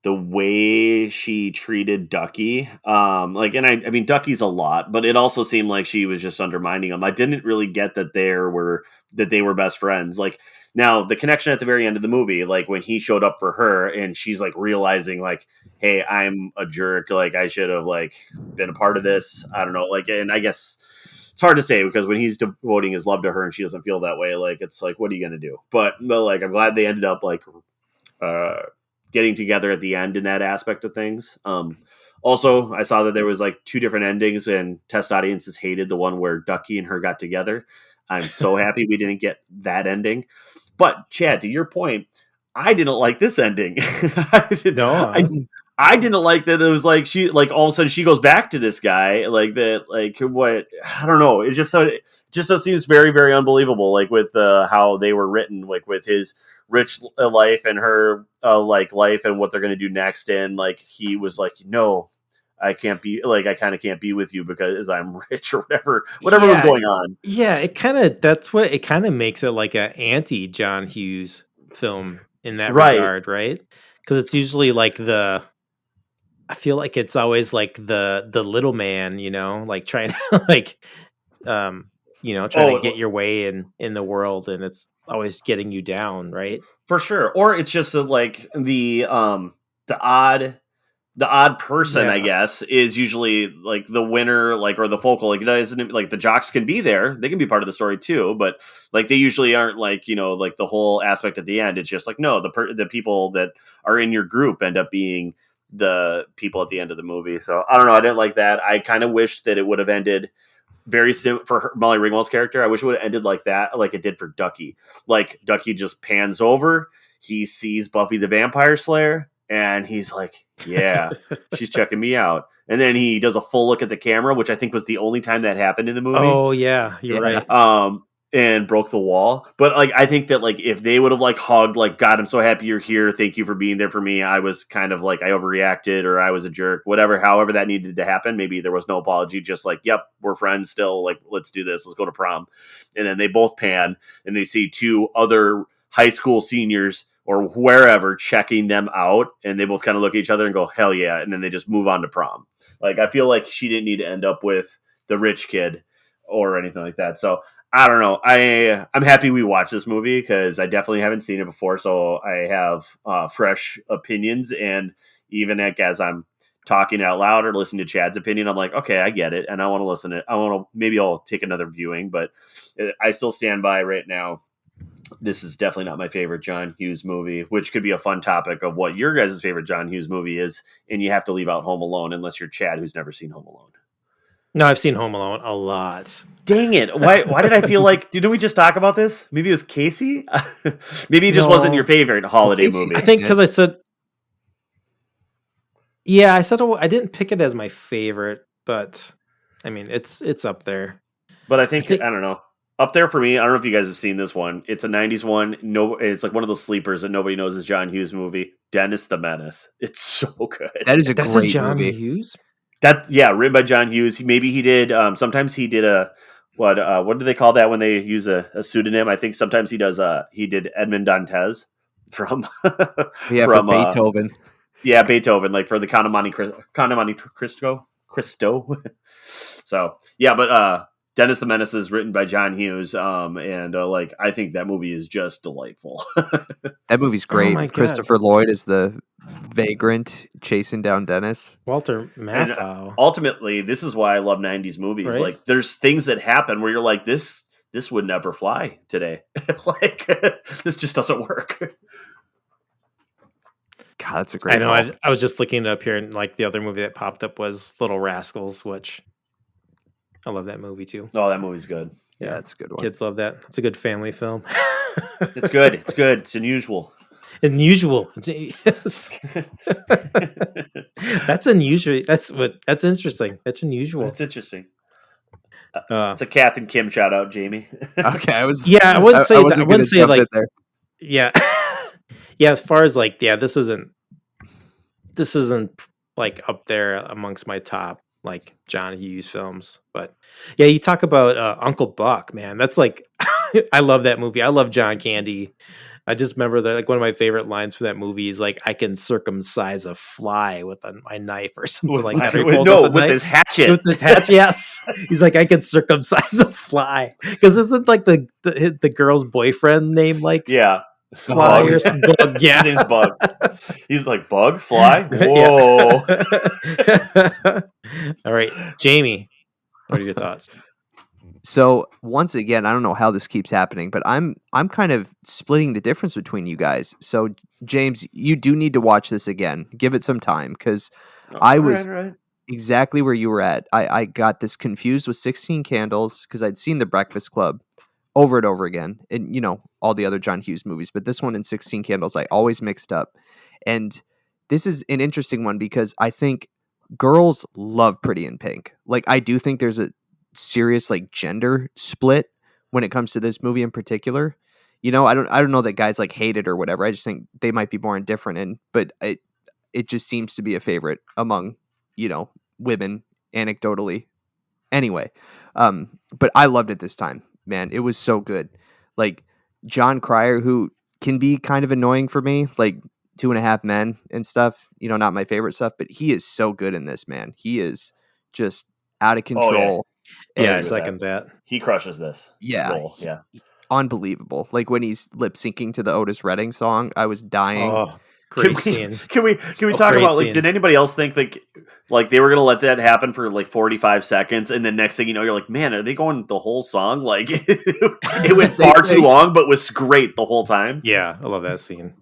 the way she treated Ducky, and I mean, Ducky's a lot, but it also seemed like she was just undermining him. I didn't really get that they were best friends. Like now the connection at the very end of the movie, like when he showed up for her and she's like realizing like, hey, I'm a jerk. Like I should have like been a part of this. I don't know. Like, and I guess it's hard to say because when he's devoting his love to her and she doesn't feel that way, like, it's like, what are you going to do? But like, I'm glad they ended up like, getting together at the end in that aspect of things. Also, I saw that there was like two different endings, and test audiences hated the one where Ducky and her got together. I'm so happy we didn't get that ending. But Chad, to your point, I didn't like this ending. I didn't like that. It was like she like all of a sudden she goes back to this guy like that. Like what? I don't know. It just seems very very unbelievable. Like with how they were written, like with his rich life and her like life and what they're going to do next. And like he was like, no, I can't be like I kind of can't be with you because I'm rich or whatever was going on. Yeah, that's what it kind of makes it like a anti John Hughes film in that Right. regard, right? Because it's usually like I feel like it's always like the little man, like trying to like trying to get your way in the world, and it's always getting you down, right? For sure. Or it's just like the odd person, I guess, is usually like the winner, like, or the focal, like, doesn't like the jocks can be there. They can be part of the story too, but like they usually aren't like, like the whole aspect at the end. It's just like, no, the people that are in your group end up being the people at the end of the movie. So I don't know. I didn't like that. I kind of wish that it would have ended very soon for Molly Ringwald's character. I wish it would have ended like that, like it did for Ducky. Like Ducky just pans over, he sees Buffy the Vampire Slayer, and he's like, yeah, she's checking me out. And then he does a full look at the camera, which I think was the only time that happened in the movie. Oh yeah, you're right. And broke the wall. But like, I think that like if they would have like hugged, like, God, I'm so happy you're here. Thank you for being there for me. I was kind of like I overreacted or I was a jerk, whatever. However that needed to happen. Maybe there was no apology. Just like, yep, we're friends still. Like, let's do this. Let's go to prom. And then they both pan and they see two other high school seniors or wherever checking them out, and they both kind of look at each other and go, hell yeah, and then they just move on to prom. Like I feel like she didn't need to end up with the rich kid or anything like that. So I don't know. I'm happy we watched this movie because I definitely haven't seen it before, so I have fresh opinions. And even as I'm talking out loud or listening to Chad's opinion, I'm like, okay, I get it, and I want to listen to it. Maybe I'll take another viewing, but I still stand by right now. This is definitely not my favorite John Hughes movie, which could be a fun topic of what your guys' favorite John Hughes movie is. And you have to leave out Home Alone unless you're Chad, who's never seen Home Alone. No, I've seen Home Alone a lot. Dang it. Why did I feel like, didn't we just talk about this? Maybe it was Casey? Maybe it just wasn't your favorite holiday movie. I think because I said I didn't pick it as my favorite, but I mean, it's up there. But I think I don't know. Up there for me, I don't know if you guys have seen this one. It's a 90s one. No, it's like one of those sleepers that nobody knows is John Hughes movie, Dennis the Menace. It's so good. That is a That's great a John movie. Hughes. Written by John Hughes. Maybe he did. Sometimes he did a what do they call that when they use a pseudonym? I think sometimes he does. He did Edmond Dantes from For Beethoven. Beethoven, like for the Count of Monte Cristo. So yeah, but Dennis the Menace is written by John Hughes, and like I think that movie is just delightful. That movie's great. my God. Christopher Lloyd is the vagrant chasing down Dennis. Walter Matthau. Ultimately, this is why I love 90s movies. Right? Like there's things that happen where you're like, this would never fly today. Like this just doesn't work. God, that's a great I know. call. I was just looking it up here, and like the other movie that popped up was Little Rascals, which I love that movie too. Oh, that movie's good. Yeah, that's a good one. Kids love that. It's a good family film. It's good. It's good. It's unusual. Unusual. Yes. That's unusual. That's interesting. That's unusual. That's interesting. It's a Kath and Kim shout out, Jamie. Okay, I was. Yeah, I wouldn't say. I I wasn't wouldn't say jump like. in there. Yeah, yeah. As far as like, yeah, this isn't like up there amongst my top like John Hughes films. But yeah, you talk about Uncle Buck, man. That's like, I love that movie. I love John Candy. I just remember that like one of my favorite lines for that movie is like, I can circumcise a fly with my knife or something like that. With his hatchet. With his hatchet, yes. He's like, I can circumcise a fly. Because isn't like the girl's boyfriend named like Fly Bug. or some Bug? Yeah. His name's Bug. He's like, Bug? Fly? Whoa. All right. Jamie, what are your thoughts? So once again, I don't know how this keeps happening, but I'm kind of splitting the difference between you guys. So James, you do need to watch this again. Give it some time because I was exactly where you were at. I got this confused with 16 Candles because I'd seen The Breakfast Club over and over again, and you know all the other John Hughes movies, but this one and 16 Candles I always mixed up. And this is an interesting one because I think girls love Pretty in Pink. Like I do think there's a serious like gender split when it comes to this movie in particular. You know, I don't know that guys like hate it or whatever. I just think they might be more indifferent but it just seems to be a favorite among, you know, women anecdotally. Anyway, but I loved it this time, man. It was so good. Like John Cryer, who can be kind of annoying for me, like 2.5 Men and stuff, you know, not my favorite stuff, but he is so good in this, man. He is just out of control. Yeah, I second that. He crushes this role. Yeah. Unbelievable. Like when he's lip syncing to the Otis Redding song, I was dying. Oh, great scene. Can we talk about like, did anybody else think like they were gonna let that happen for like 45 seconds, and then next thing you know, you're like, man, are they going the whole song? Like it was far too long, but was great the whole time. Yeah, I love that scene.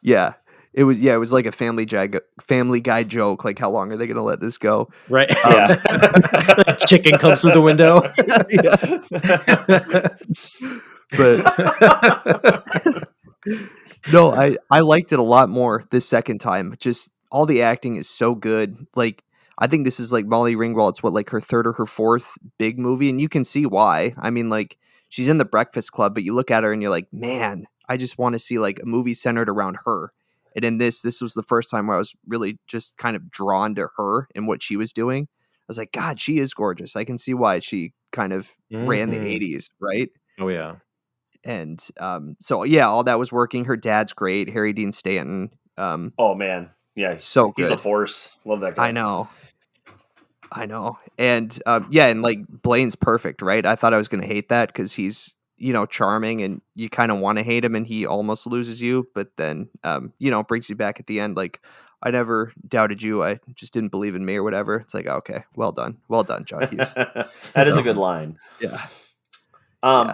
Yeah. It was like a Family Guy joke. Like, how long are they going to let this go? Right. Like chicken comes through the window. But no, I liked it a lot more this second time. Just all the acting is so good. Like, I think this is like Molly Ringwald. It's like her third or her fourth big movie, and you can see why. I mean, like she's in The Breakfast Club, but you look at her and you're like, man, I just want to see like a movie centered around her. And in this was the first time where I was really just kind of drawn to her and what she was doing. I was like, God, she is gorgeous. I can see why she kind of ran the 80s, right? Oh, yeah. And so, yeah, all that was working. Her dad's great, Harry Dean Stanton. Oh, man. Yeah, so good. He's a force. Love that guy. I know. And, yeah, and like Blaine's perfect, right? I thought I was going to hate that because he's, you know, charming and you kind of want to hate him and he almost loses you, but then, you know, brings you back at the end. Like, I never doubted you. I just didn't believe in me or whatever. It's like, okay, well done, John Hughes. That is a good line. Yeah.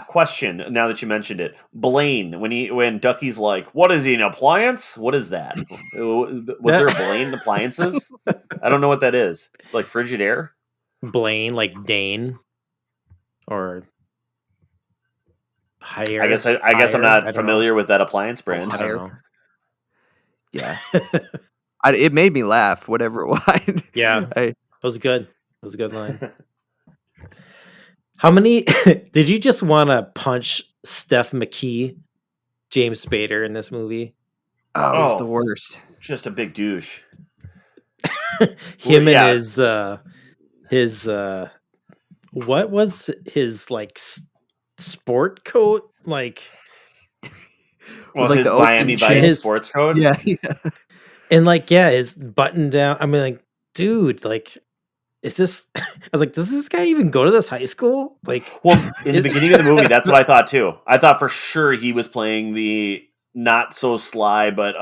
Question, now that you mentioned it, Blaine, when Ducky's like, what is he, an appliance? What is that? Was there a Blaine appliances? I don't know what that is. Like Frigidaire? Blaine, like Dane or Higher. I guess I'm not familiar with that appliance brand. I don't know. Yeah. It made me laugh, whatever it was. Yeah. It was good. It was a good line. How many did you just want to punch Steph McKee, James Spader in this movie? Oh, he's the Oh, worst. just a big douche. Him and Yeah. his what was his like sport coat like Well, like his the Miami open Vice his sports code. Yeah. and like yeah his button down. I mean like dude like is this? I was like, does this guy even go to this high school? Like, Well, in the beginning of the movie, that's what I thought too. I thought for sure he was playing the not so sly, but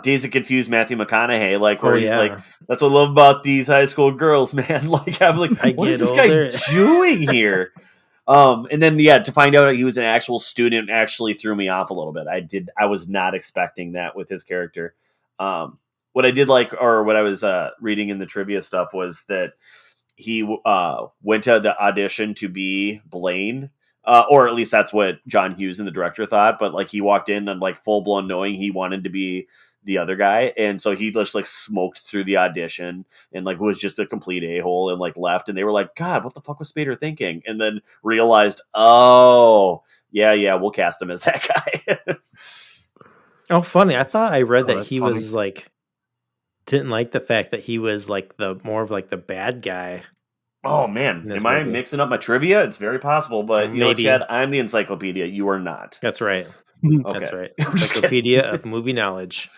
Days of Confused Matthew McConaughey, like where oh he's like, yeah, "That's what I love about these high school girls, man." Like I'm like, I what is get this guy older. doing here? And then yeah, to find out he was an actual student actually threw me off a little bit. I was not expecting that with his character. What I did like, or what I was reading in the trivia stuff, was that he went to the audition to be Blaine, or at least that's what John Hughs and the director thought. But like he walked in and like full blown knowing he wanted to be the other guy, and so he just like smoked through the audition and like was just a complete a-hole and like left. And they were like, "God, what the fuck was Spader thinking?" And then realized, oh yeah, we'll cast him as that guy. Oh, funny. I thought I read Oh, that that's he funny. was like didn't like the fact that he was like the more of like the bad guy. Oh in man, this am I movie. mixing up my trivia? It's very possible, but you know what, Maybe. Chad? I'm the encyclopedia. You are not. That's right. Okay. That's right. I'm just Encyclopedia kidding. of movie knowledge.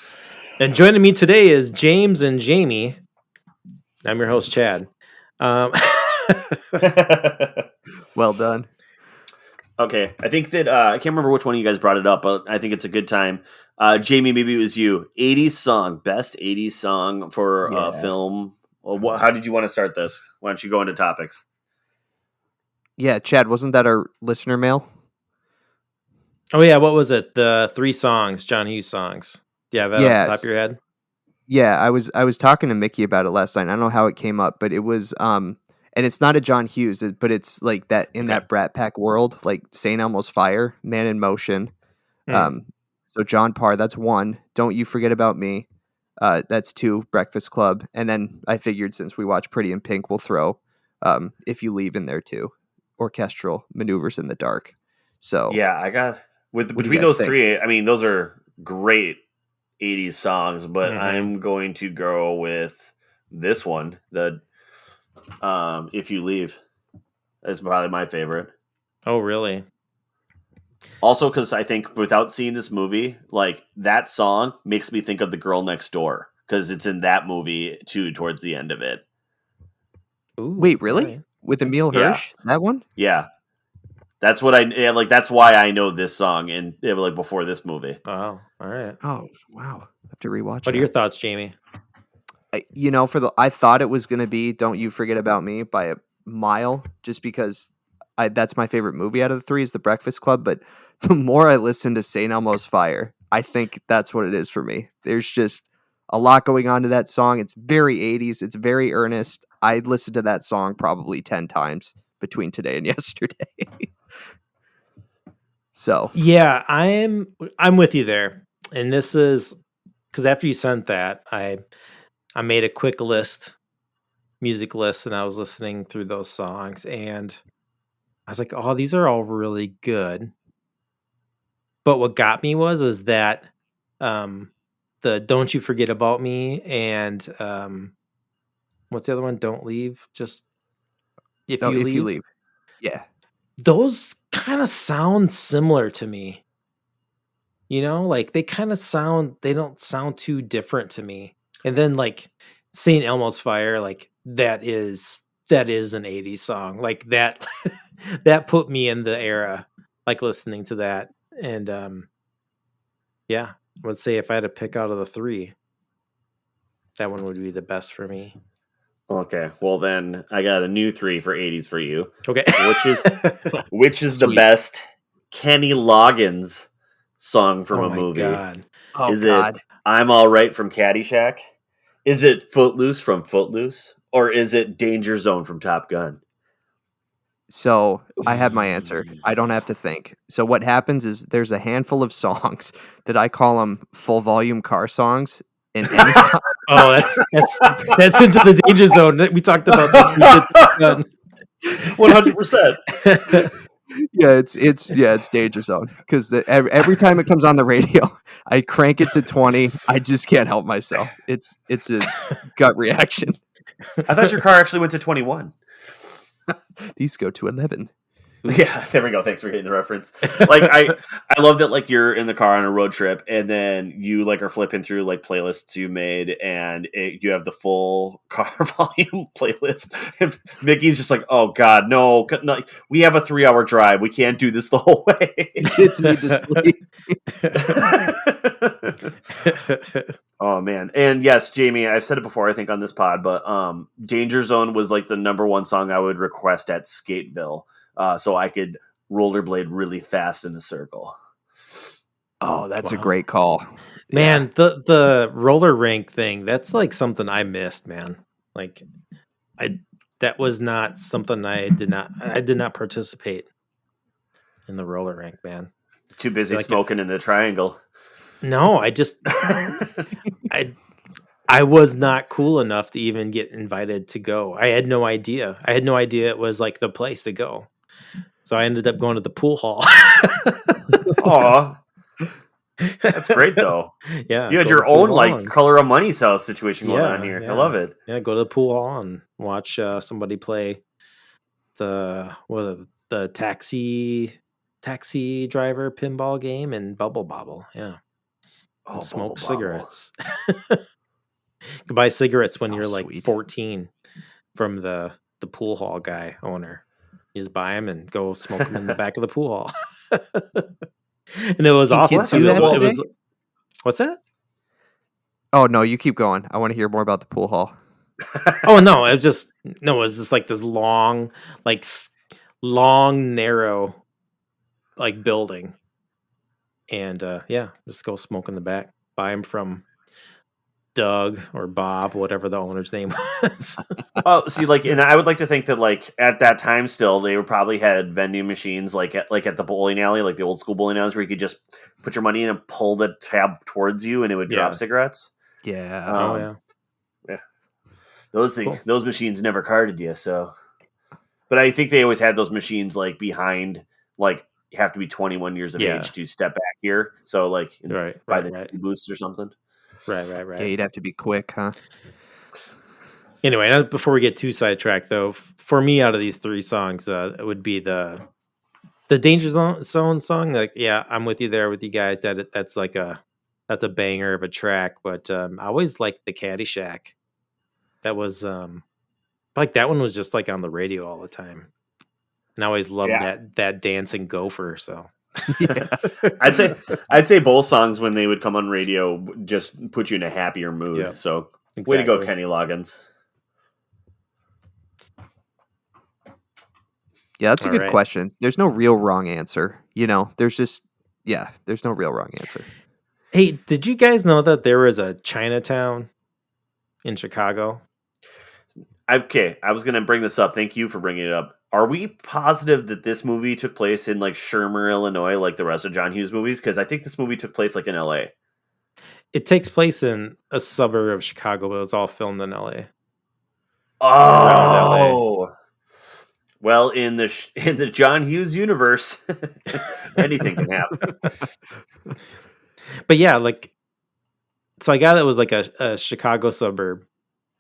And joining me today is James and Jamie. I'm your host, Chad. Well done. Okay, I think that I can't remember which one of you guys brought it up, but I think it's a good time. Jamie, maybe it was you. 80s song, best 80s song for a Yeah. film. Well, how did you want to start this? Why don't you go into topics? Yeah, Chad, wasn't that our listener mail? Oh yeah, what was it? The 3 songs, John Hughes songs. Do you have that off the top of your head? Yeah, I was talking to Mickey about it last night. I don't know how it came up, but it was and it's not a John Hughes, but it's like that in Okay. that Brat Pack world, like St. Elmo's Fire, Man in Motion. Hmm. So John Parr, that's 1. Don't You Forget About Me. That's 2, Breakfast Club. And then I figured since we watch Pretty in Pink, we'll throw If You Leave in there too. Orchestral Maneuvers in the Dark. So Yeah, I got what do you between guys those think? 3. I mean, those are great 80s songs, but Mhm. I'm going to go with this one, the If You Leave. That's probably my favorite. Oh really? Also, because I think without seeing this movie, like that song makes me think of The Girl Next Door because it's in that movie too towards the end of it. Ooh, Wait, really? alright. With Emil Yeah. Hirsch? That one? Yeah, that's what like. That's why I know this song and like before this movie. Oh, all right. Oh, wow. I have to rewatch What are your that. thoughts, Jamie? I thought it was going to be Don't You Forget About Me by a mile, just because that's my favorite movie out of the 3 is The Breakfast Club. But the more I listen to St. Elmo's Fire, I think that's what it is for me. There's just a lot going on to that song. It's very 80s. It's very earnest. I listened to that song probably 10 times between today and yesterday. So Yeah, I'm with you there. And this is because after you sent that, I made a quick music list, and I was listening through those songs, and I was like, "Oh, these are all really good." But what got me is that the "Don't You Forget About Me" and what's the other one? "Don't Leave," just "If You If You Leave." Leave. Yeah. Those kind of sound similar to me. You know, like they don't sound too different to me. And then like St. Elmo's Fire, like that is an 80s song. Like that that put me in the era, like listening to that. And yeah, I would say if I had to pick out of the 3, that one would be the best for me. Okay, well then I got a new 3 for 80s for you, Okay. which is the Sweet. best Kenny Loggins song from Oh a my movie. god. Oh, Is God. it I'm All Right from Caddyshack? Is it Footloose from Footloose? Or is it Danger Zone from Top Gun? So I have my answer. I don't have to think. So what happens is there's a handful of songs that I call them full volume car songs. And Oh, that's into the danger zone. We talked about this. We did. 100%. Yeah, it's Danger Zone because every time it comes on the radio, I crank it to 20. I just can't help myself. It's a gut reaction. I thought your car actually went to 21. These go to 11. Yeah, there we go. Thanks for hitting the reference. Like I love that like you're in the car on a road trip and then you like are flipping through like playlists you made and you have the full car volume playlist. And Mickey's just like, oh God, no, we have a 3-hour drive. We can't do this the whole way. Kids need to sleep. Oh man. And yes, Jamie, I've said it before, I think on this pod, but Danger Zone was like the number one song I would request at Skateville. So I could rollerblade really fast in a circle. Oh, that's a great call. Man, the roller rink thing, that's like something I missed, man. Like that was not something I did not participate in the roller rink, man. Too busy smoking in the triangle. No, I just I was not cool enough to even get invited to go. I had no idea. It was like the place to go. So I ended up going to the pool hall. Aw. That's great though. Yeah. You had your own like Color of Money style situation going on here. Yeah. I love it. Yeah, go to the pool hall and watch somebody play the taxi driver pinball game and Bubble Bobble. Yeah. Oh, smoke cigarettes. You can buy cigarettes when you're like sweet. 14 from the pool hall guy owner. You just buy them and go smoke them in the back of the pool hall. And it was awesome. It was what's that? Oh no, you keep going. I want to hear more about the pool hall. Oh no, it was just like this long, narrow, like building, and just go smoke in the back. Buy them from Doug or Bob, whatever the owner's name was. Oh, see, like, and I would like to think that, like, at that time, still they probably had vending machines, like at the bowling alley, like the old school bowling alleys, where you could just put your money in and pull the tab towards you, and it would drop cigarettes. Yeah. Yeah. Those things, those machines never carded you. So, but I think they always had those machines like behind, like you have to be 21 years of age to step back here. So, like, by the booths or something. Right. Yeah, you'd have to be quick, huh? Anyway, before we get too sidetracked, though, for me, out of these three songs, it would be the Danger Zone song. Like, yeah, I'm with you there with you guys. That's a banger of a track. But I always liked the Caddyshack. That was like that one was just like on the radio all the time, and I always loved that dancing gopher. So. Yeah. I'd say both songs when they would come on radio just put you in a happier mood. Yep. So way to go, Kenny Loggins. Yeah, that's a good question. There's no real wrong answer. There's no real wrong answer. Hey, did you guys know that there was a Chinatown in Chicago? Okay, I was going to bring this up. Thank you for bringing it up. Are we positive that this movie took place in like Shermer, Illinois, like the rest of John Hughs movies? Because I think this movie took place like in LA. It takes place in a suburb of Chicago, but it was all filmed in LA. Oh, well, in the John Hughs universe, anything can happen. But yeah, so I got it was like a Chicago suburb.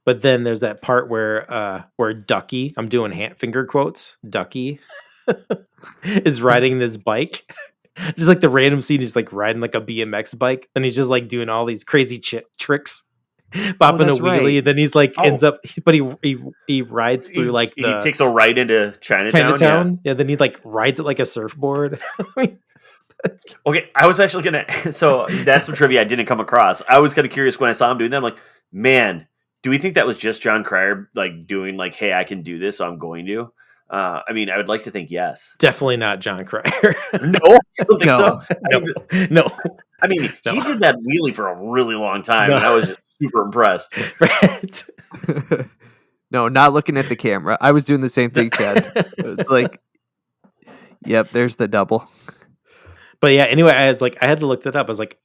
But then there's that part where Ducky, I'm doing finger quotes, Ducky is riding this bike. Just like the random scene, he's like riding like a BMX bike. And he's just like doing all these crazy tricks, bopping a wheelie. Right. And then he's like ends up, but he rides through like he takes a ride into Chinatown. Yeah, then he like rides it like a surfboard. Okay, I was actually gonna. So that's some trivia I didn't come across. I was kind of curious when I saw him doing that. I'm like, man, do we think that was just John Cryer like doing like, hey, I can do this, so I'm going to? I mean, I would like to think yes. Definitely not John Cryer. No, I don't think so. No. I mean, he did that wheelie for a really long time, and I was just super impressed. Right. No, not looking at the camera. I was doing the same thing, Chad. Like, yep, there's the double. But yeah, anyway, I had to look that up. I was like,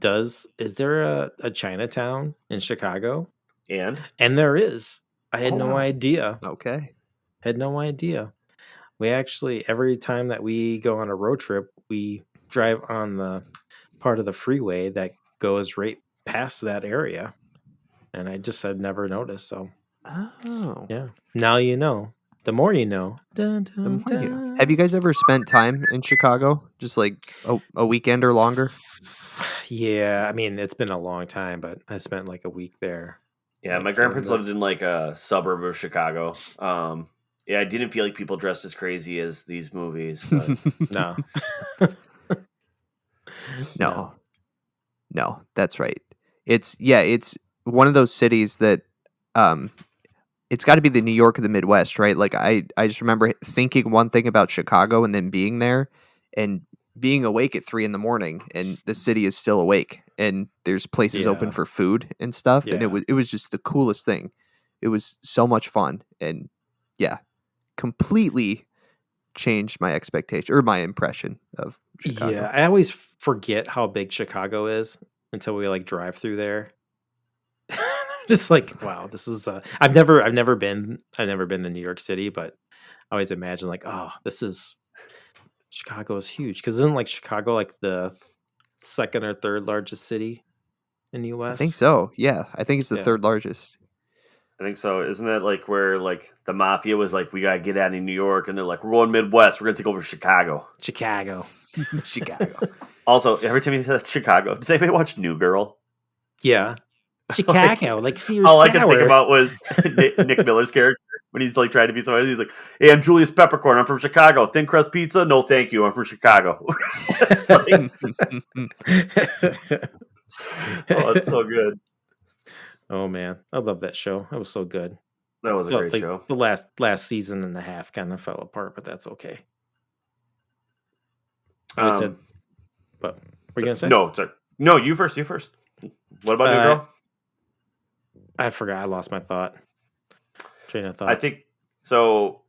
is there a Chinatown in Chicago? And there is. I had no idea. Okay. Had no idea. We actually, every time that we go on a road trip, we drive on the part of the freeway that goes right past that area. And I just had never noticed. So, Oh, yeah. Now you know. The more you know. Dun, the dun, more you know. Have you dun. guys ever spent time in Chicago? Just like a weekend or longer? Yeah, I mean, it's been a long time, but I spent like a week there. Yeah, my Like grandparents lived in like a suburb of Chicago. Yeah, I didn't feel like people dressed as crazy as these movies, but no. No. No, no, that's right. It's one of those cities that, um, it's got to be the New York of the Midwest, right? Like I just remember thinking one thing about Chicago and then being there and being awake at 3 a.m. and the city is still awake and there's places open Yeah. for food and stuff. And Yeah. it was just the coolest thing. It was so much fun. And yeah, completely changed my expectation or my impression of Yeah, Chicago. I always forget how big Chicago is until we like drive through there. Just like, wow, this is I've never been to New York City, but I always imagine like, oh, this is Chicago is huge because isn't like Chicago like the second or third largest city in the I think US? so. Yeah, I think it's the Yeah. third largest. I think so. Isn't that like where like the mafia was like, we gotta get out of New York, and they're like, we're going Midwest, we're gonna take over Chicago. Chicago. Chicago. Also, every time you said Chicago, does anybody watch New Girl? Yeah. Chicago, like Sears All I could think Tower. about was Nick Miller's character when he's like trying to be somebody. He's like, "Hey, I'm Julius Peppercorn. I'm from Chicago. Thin crust pizza? No, thank you. I'm from Chicago." Like, oh, it's so good. Oh man, I love that show. That was so good. That was a So great like show. the last season and a half kind of fell apart, but that's okay. I always said, Um, but what were you gonna say? no, sorry. No, you first. You first. What about New Uh, Girl? I forgot. I lost my train of I thought. think so.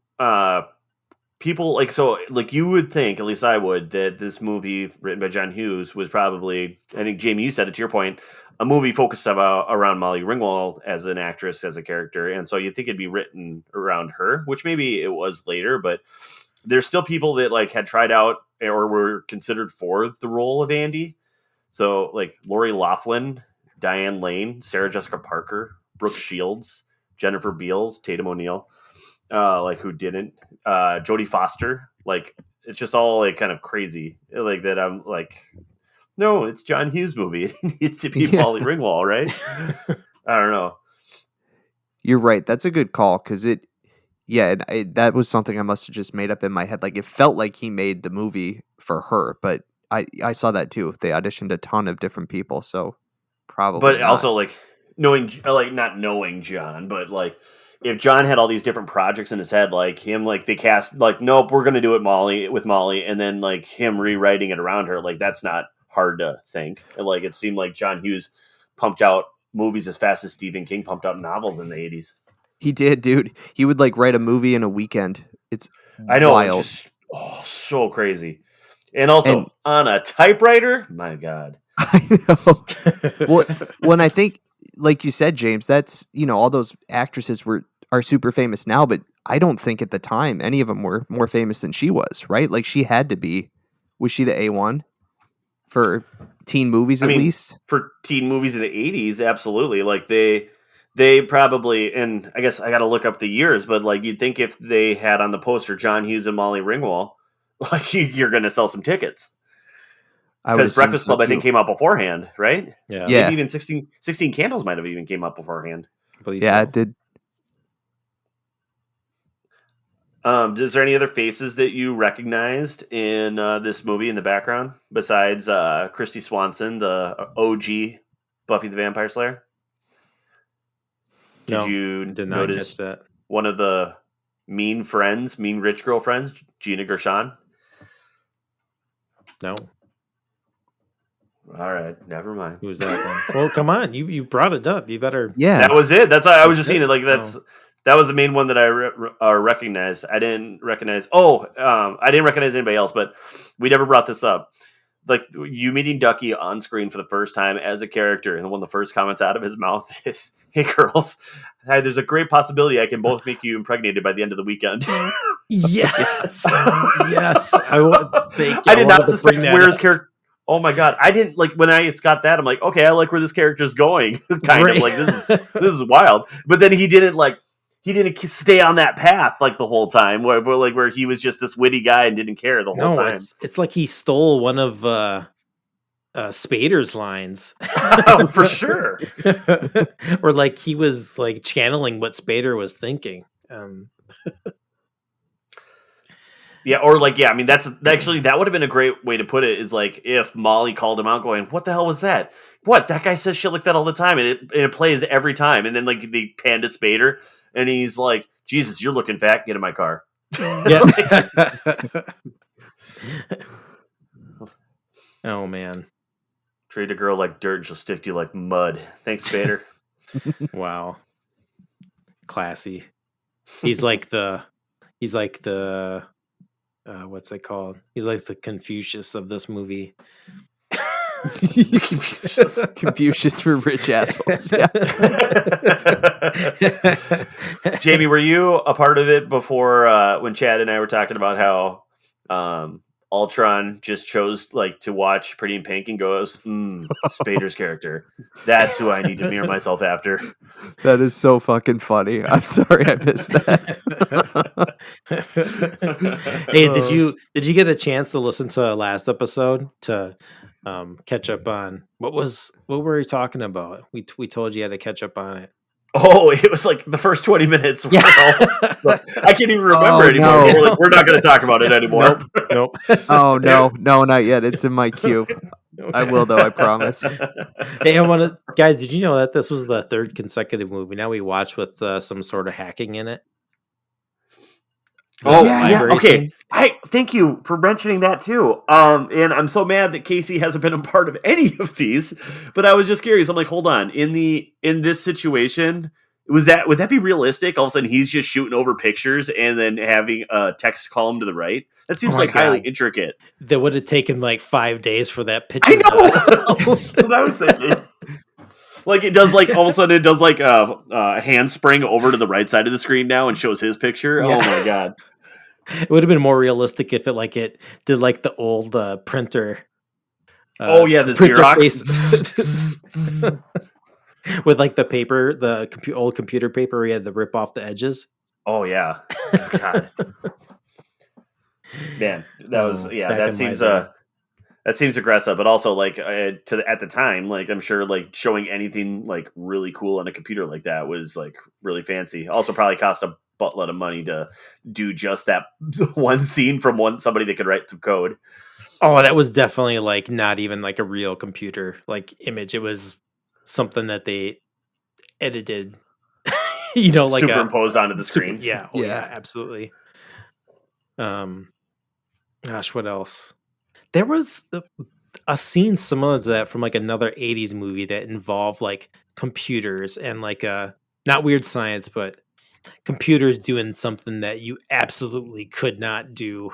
People like so like you would think, at least I would, that this movie written by John Hughes was probably, I think Jamie, you said it to your point, a movie focused about around Molly Ringwald as an actress, as a character, and so you'd think it'd be written around her, which maybe it was later, but there's still people that like had tried out or were considered for the role of Andy. So like Lori Loughlin, Diane Lane, Sarah Jessica Parker, Brooke Shields, Jennifer Beals, Tatum O'Neal, like who didn't, Jodie Foster, like it's just all like kind of crazy, like that. I'm like, no, it's John Hughes movie. It needs to be Yeah. Molly Ringwald, right? I don't know. You're right. That's a good call because that was something I must have just made up in my head. Like it felt like he made the movie for her, but I saw that too. They auditioned a ton of different people, so probably But not. also like knowing, like not knowing John, but like if John had all these different projects in his head, like him, like they cast, like, nope, we're gonna do it Molly with Molly, and then like him rewriting it around her, like that's not hard to think. Like it seemed like John Hughes pumped out movies as fast as Stephen King pumped out novels in the 80s. He did, dude. He would like write a movie in a weekend. It's I know, it's wild. just so crazy. And also And on a typewriter, my God. I know. Well, when I think, like you said, James, that's all those actresses are super famous now, but I don't think at the time any of them were more famous than she was, right? Like she had to be. Was she the A1 for teen movies I at mean, least? for teen movies in the 80s, absolutely. Like they probably, and I guess I got to look up the years, but like you'd think if they had on the poster John Hughes and Molly Ringwald, like you're going to sell some tickets. I would Because assume Breakfast so Club, I think, too. came out beforehand, right? Yeah, Maybe Yeah, even 16 Candles might have even came out beforehand. I believe yeah, so. it did. Is there any other faces that you recognized in this movie in the background besides Christy Swanson, the OG Buffy the Vampire Slayer? Did No, I you did not catch notice that. one of the mean rich girlfriends, Gina Gershon? No, All right, never mind. who was that one? Well, come on, you brought it up. You better. Yeah, That was it. That's I was That's just seeing it? it. Like that was the main one that I recognized. I didn't recognize. I didn't recognize anybody else. But we never brought this up. like you meeting Ducky on screen for the first time as a character, and one of the first comments out of his mouth is, "Hey girls, there's a great possibility I can both make you impregnated by the end of the weekend." Yes, yes. Thank you. I did not wanted to suspect bring that where his up. character. Oh my god! I didn't like when I got that. I'm like, okay, I like where this character's going. Kind of Right. like this is wild. But then he didn't stay on that path like the whole time. Where he was just this witty guy and didn't care the whole No, time. it's like he stole one of Spader's lines. For sure. Or like he was like channeling what Spader was thinking. Yeah, or like, yeah, I mean, that's actually, that would have been a great way to put it, is like if Molly called him out going, "What the hell was that? What? That guy says shit like that all the time," and it plays every time. And then like they pan to Spader and he's like, "Jesus, you're looking fat, get in my car." Yeah. Oh man. Treat a girl like dirt and she'll stick to you like mud. Thanks, Spader. Wow. Classy. He's like the what's it called? He's like the Confucius of this movie. Confucius for rich assholes. Yeah. Jamie, were you a part of it before when Chad and I were talking about how Ultron just chose like to watch Pretty in Pink and goes, Spader's character. That's who I need to mirror myself after. That is so fucking funny. I'm sorry I missed that. Hey, did you get a chance to listen to last episode to catch up on what were we talking about? We told you had to catch up on it. Oh, it was like the first 20 minutes. Yeah. I can't even remember anymore. No. We're not going to talk about it anymore. Nope. Oh no, not yet. It's in my queue. I will though, I promise. Hey, guys, did you know that this was the third consecutive movie now we watched with some sort of hacking in it? Oh, Yeah. Okay. Thank you for mentioning that too. And I'm so mad that Casey hasn't been a part of any of these, but I was just curious. I'm like, hold on. In this situation, would that be realistic? All of a sudden he's just shooting over pictures and then having a text column to the right? That seems like highly intricate. That would have taken like 5 days for that picture. I know. That's what I was thinking. Like it does, like all of a sudden it does like a handspring over to the right side of the screen now and shows his picture. Yeah. Oh my god! It would have been more realistic if it did like the old printer. The printer Xerox with like the paper, the old computer paper. Where you had to rip off the edges. Oh yeah, God, man, that seems aggressive, but also like at the time, like I'm sure like showing anything like really cool on a computer like that was like really fancy. Also, probably cost a buttload of money to do just that one scene from somebody that could write some code. Oh, that was definitely like not even like a real computer like image. It was something that they edited, like superimposed onto the screen. Yeah. Oh, yeah, absolutely. Gosh, what else? There was a scene similar to that from like another 80s movie that involved like computers and like not Weird Science, but computers doing something that you absolutely could not do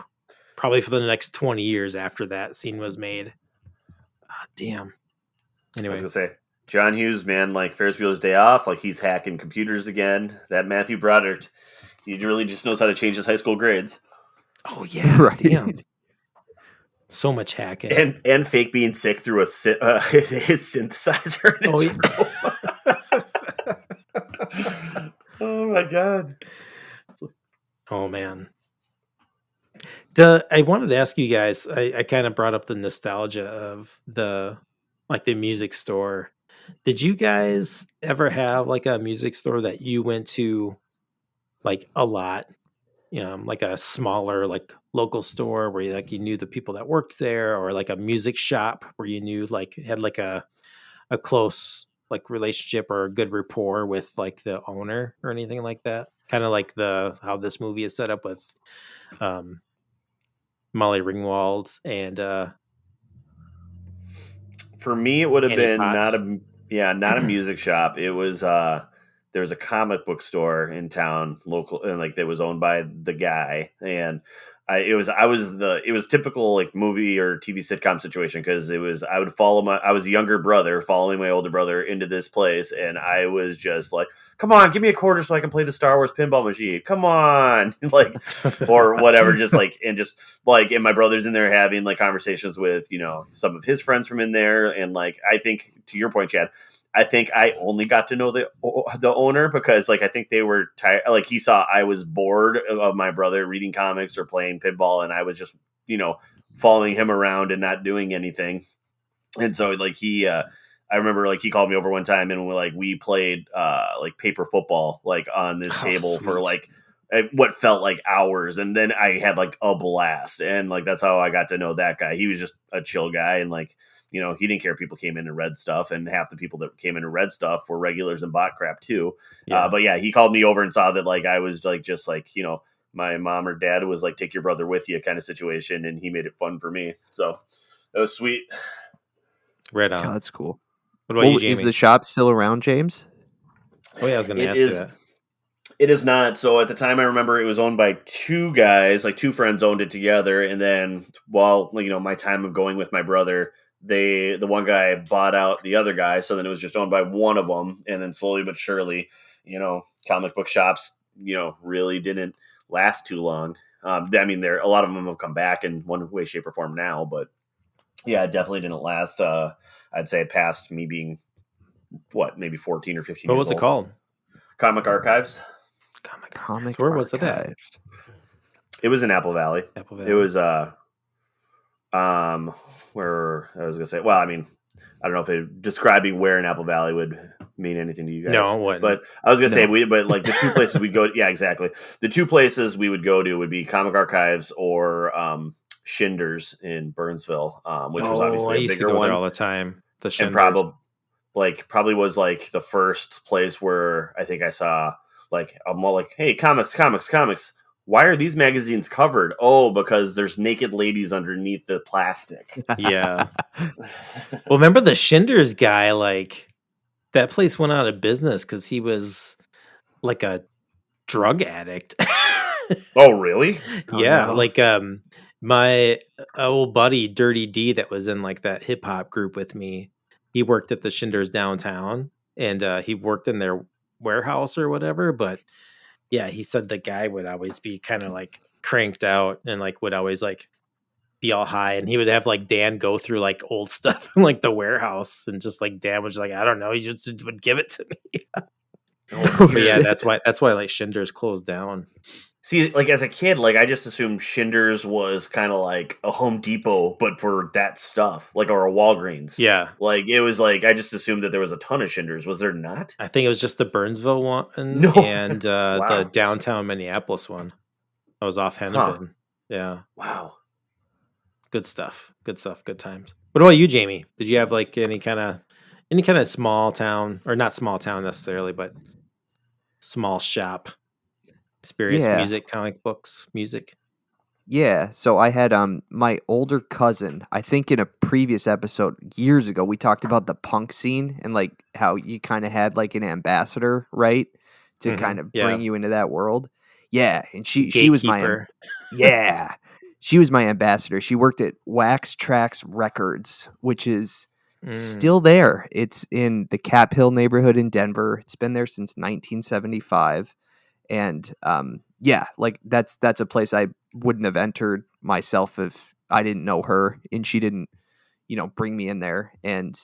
probably for the next 20 years after that scene was made. Damn. Anyway. I was gonna say, John Hughs, man, like Ferris Bueller's Day Off, like he's hacking computers again. That Matthew Broderick, he really just knows how to change his high school grades. Oh yeah, right. Damn. So much hacking and fake being sick through his synthesizer. In his room. Oh my god. Oh man. I wanted to ask you guys. I kind of brought up the nostalgia of the music store. Did you guys ever have like a music store that you went to like a lot? Like a smaller like local store where you knew the people that worked there, or like a music shop where you knew like had like a close like relationship or a good rapport with like the owner or anything like that. Kind of like how this movie is set up with Molly Ringwald and for me it would have Annie been Potts. not a music shop. It was there was a comic book store in town, local, and like that was owned by the guy, and it was typical like movie or TV sitcom situation because I would follow I was a younger brother following my older brother into this place, and I was just like, come on, give me a quarter so I can play the Star Wars pinball machine. Come on, like, or whatever. Just like, and my brother's in there having like conversations with some of his friends from in there, and like I think to your point, Chad, I think I only got to know the owner because like I think they were tired. Like he saw I was bored of my brother reading comics or playing pinball, and I was just following him around and not doing anything. And so like I remember like he called me over one time and we played like paper football like on this table sweet. for like what felt like hours, and then I had like a blast, and like that's how I got to know that guy. He was just a chill guy, and like he didn't care if people came in and read stuff, and half the people that came in and read stuff were regulars and bot crap too. Yeah. But yeah, he called me over and saw that like I was like just like my mom or dad was like take your brother with you kind of situation, and he made it fun for me. So that was sweet. Right on. God, that's cool. What about you, Jamie? Is the shop still around, James? Oh yeah, I was going to ask you that. It is not. So at the time, I remember it was owned by two guys, like two friends owned it together. And then while my time of going with my brother, the one guy bought out the other guy. So then it was just owned by one of them. And then slowly but surely, comic book shops, really didn't last too long. I mean, a lot of them have come back in one way, shape, or form now. But yeah, it definitely didn't last. I'd say past me being, maybe 14 or 15 What years was it old. called? Comic Archives. Comic Where was it at? It was in Apple Valley. Apple Valley. It was where I was gonna say. Well, I mean, I don't know if describing where in Apple Valley would mean anything to you guys. No, it wouldn't. But I was gonna say but like the two places we go. Yeah, exactly. The two places we would go to would be Comic Archives or Schindler's in Burnsville, which was obviously I a used bigger to go one. there all the time. The And Schindler's. probably was like the first place where I think I saw like I'm all like, hey, comics. Why are these magazines covered? Oh, because there's naked ladies underneath the plastic. Yeah. Well, remember the Schindler's guy? Like that place went out of business because he was like a drug addict. Oh, really? Yeah, no. like my old buddy Dirty D that was in like that hip hop group with me. He worked at the Schindler's downtown, and he worked in their warehouse or whatever. But yeah, he said the guy would always be kind of like cranked out and like would always like be all high, and he would have like Dan go through like old stuff in like the warehouse, and just like Dan was like, I don't know, he just would give it to me. But yeah, that's why like Schindler's closed down. See, like as a kid, like I just assumed Schindler's was kind of like a Home Depot, but for that stuff, like or a Walgreens. Yeah, Like it was like I just assumed that there was a ton of Schindler's. Was there not? I think it was just the Burnsville one No. and Wow. the downtown Minneapolis one. I was off Hennepin. Yeah, Wow. good stuff. Good times. What about you, Jamie? Did you have like any kind of small town, or not small town necessarily, but small shop experience? Yeah. Music, comic books, music. Yeah, so I had my older cousin. I think in a previous episode years ago we talked about the punk scene and like how you kind of had like an ambassador, right, to Mhm, kind of yeah. bring you into that world. Yeah, and she was my Gatekeeper. yeah, she was my ambassador. She worked at Wax Trax Records, which is still there. It's in the Cap Hill neighborhood in Denver. It's been there since 1975. And yeah, like that's a place I wouldn't have entered myself if I didn't know her and she didn't, bring me in there. And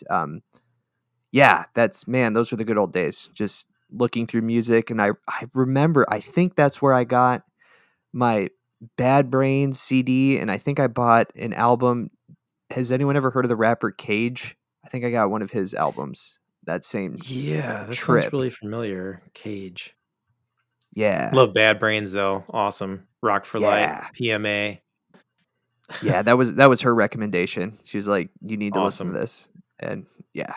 yeah, those were the good old days. Just looking through music, and I remember, I think that's where I got my Bad Brains CD, and I think I bought an album. Has anyone ever heard of the rapper Cage? I think I got one of his albums that same Yeah, that trip. sounds really familiar. Cage. Yeah. Love Bad Brains though. Awesome. Rock for Light, Yeah. PMA. Yeah, that was her recommendation. She was like, "You need to listen to Awesome. this." And yeah.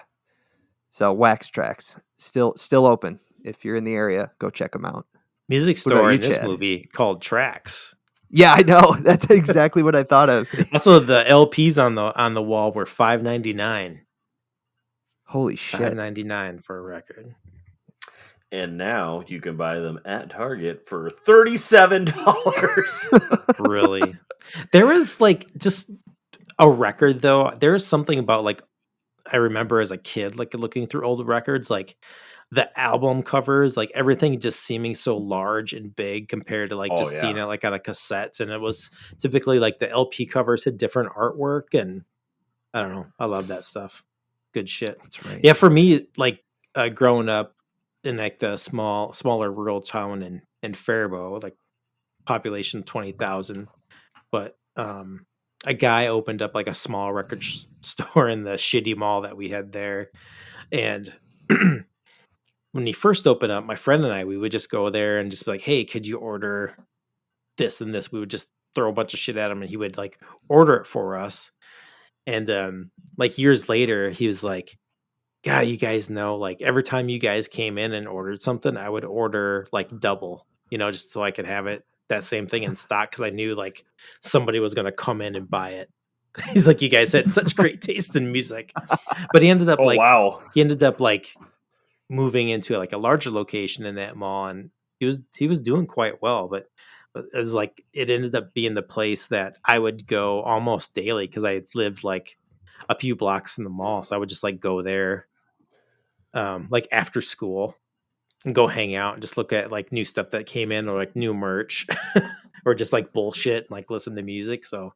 So Wax Tracks still open. If you're in the area, go check them out. Music What about store you, in this Chad? movie called Tracks. Yeah, I know. That's exactly what I thought of. Also, the LPs on the wall were $5.99. Holy shit. $5.99 for a record. And now you can buy them at Target for $37. Really. There is like just a record though. There is something about like I remember as a kid, like looking through old records, like the album covers, like everything just seeming so large and big compared to like Oh just seeing yeah. it like on a cassette. And it was typically like the LP covers had different artwork, and I don't know. I love that stuff. Good shit. That's right. Yeah, for me, like growing up in like the smaller rural town in Faribault, like population 20,000, but a guy opened up like a small record store in the shitty mall that we had there, and when he first opened up, my friend and I, we would just go there and just be like, "Hey, could you order this and this?" We would just throw a bunch of shit at him, and he would like order it for us. And like years later, he was like, "God, you guys know, like every time you guys came in and ordered something, I would order like double, just so I could have it that same thing in stock because I knew like somebody was gonna come in and buy it." He's like, "You guys had such great taste in music," but Oh wow. he ended up like moving into like a larger location in that mall, and he was doing quite well, but it was like it ended up being the place that I would go almost daily because I lived like a few blocks in the mall, so I would just like go there like after school and go hang out and just look at like new stuff that came in or like new merch or just like bullshit and like listen to music. So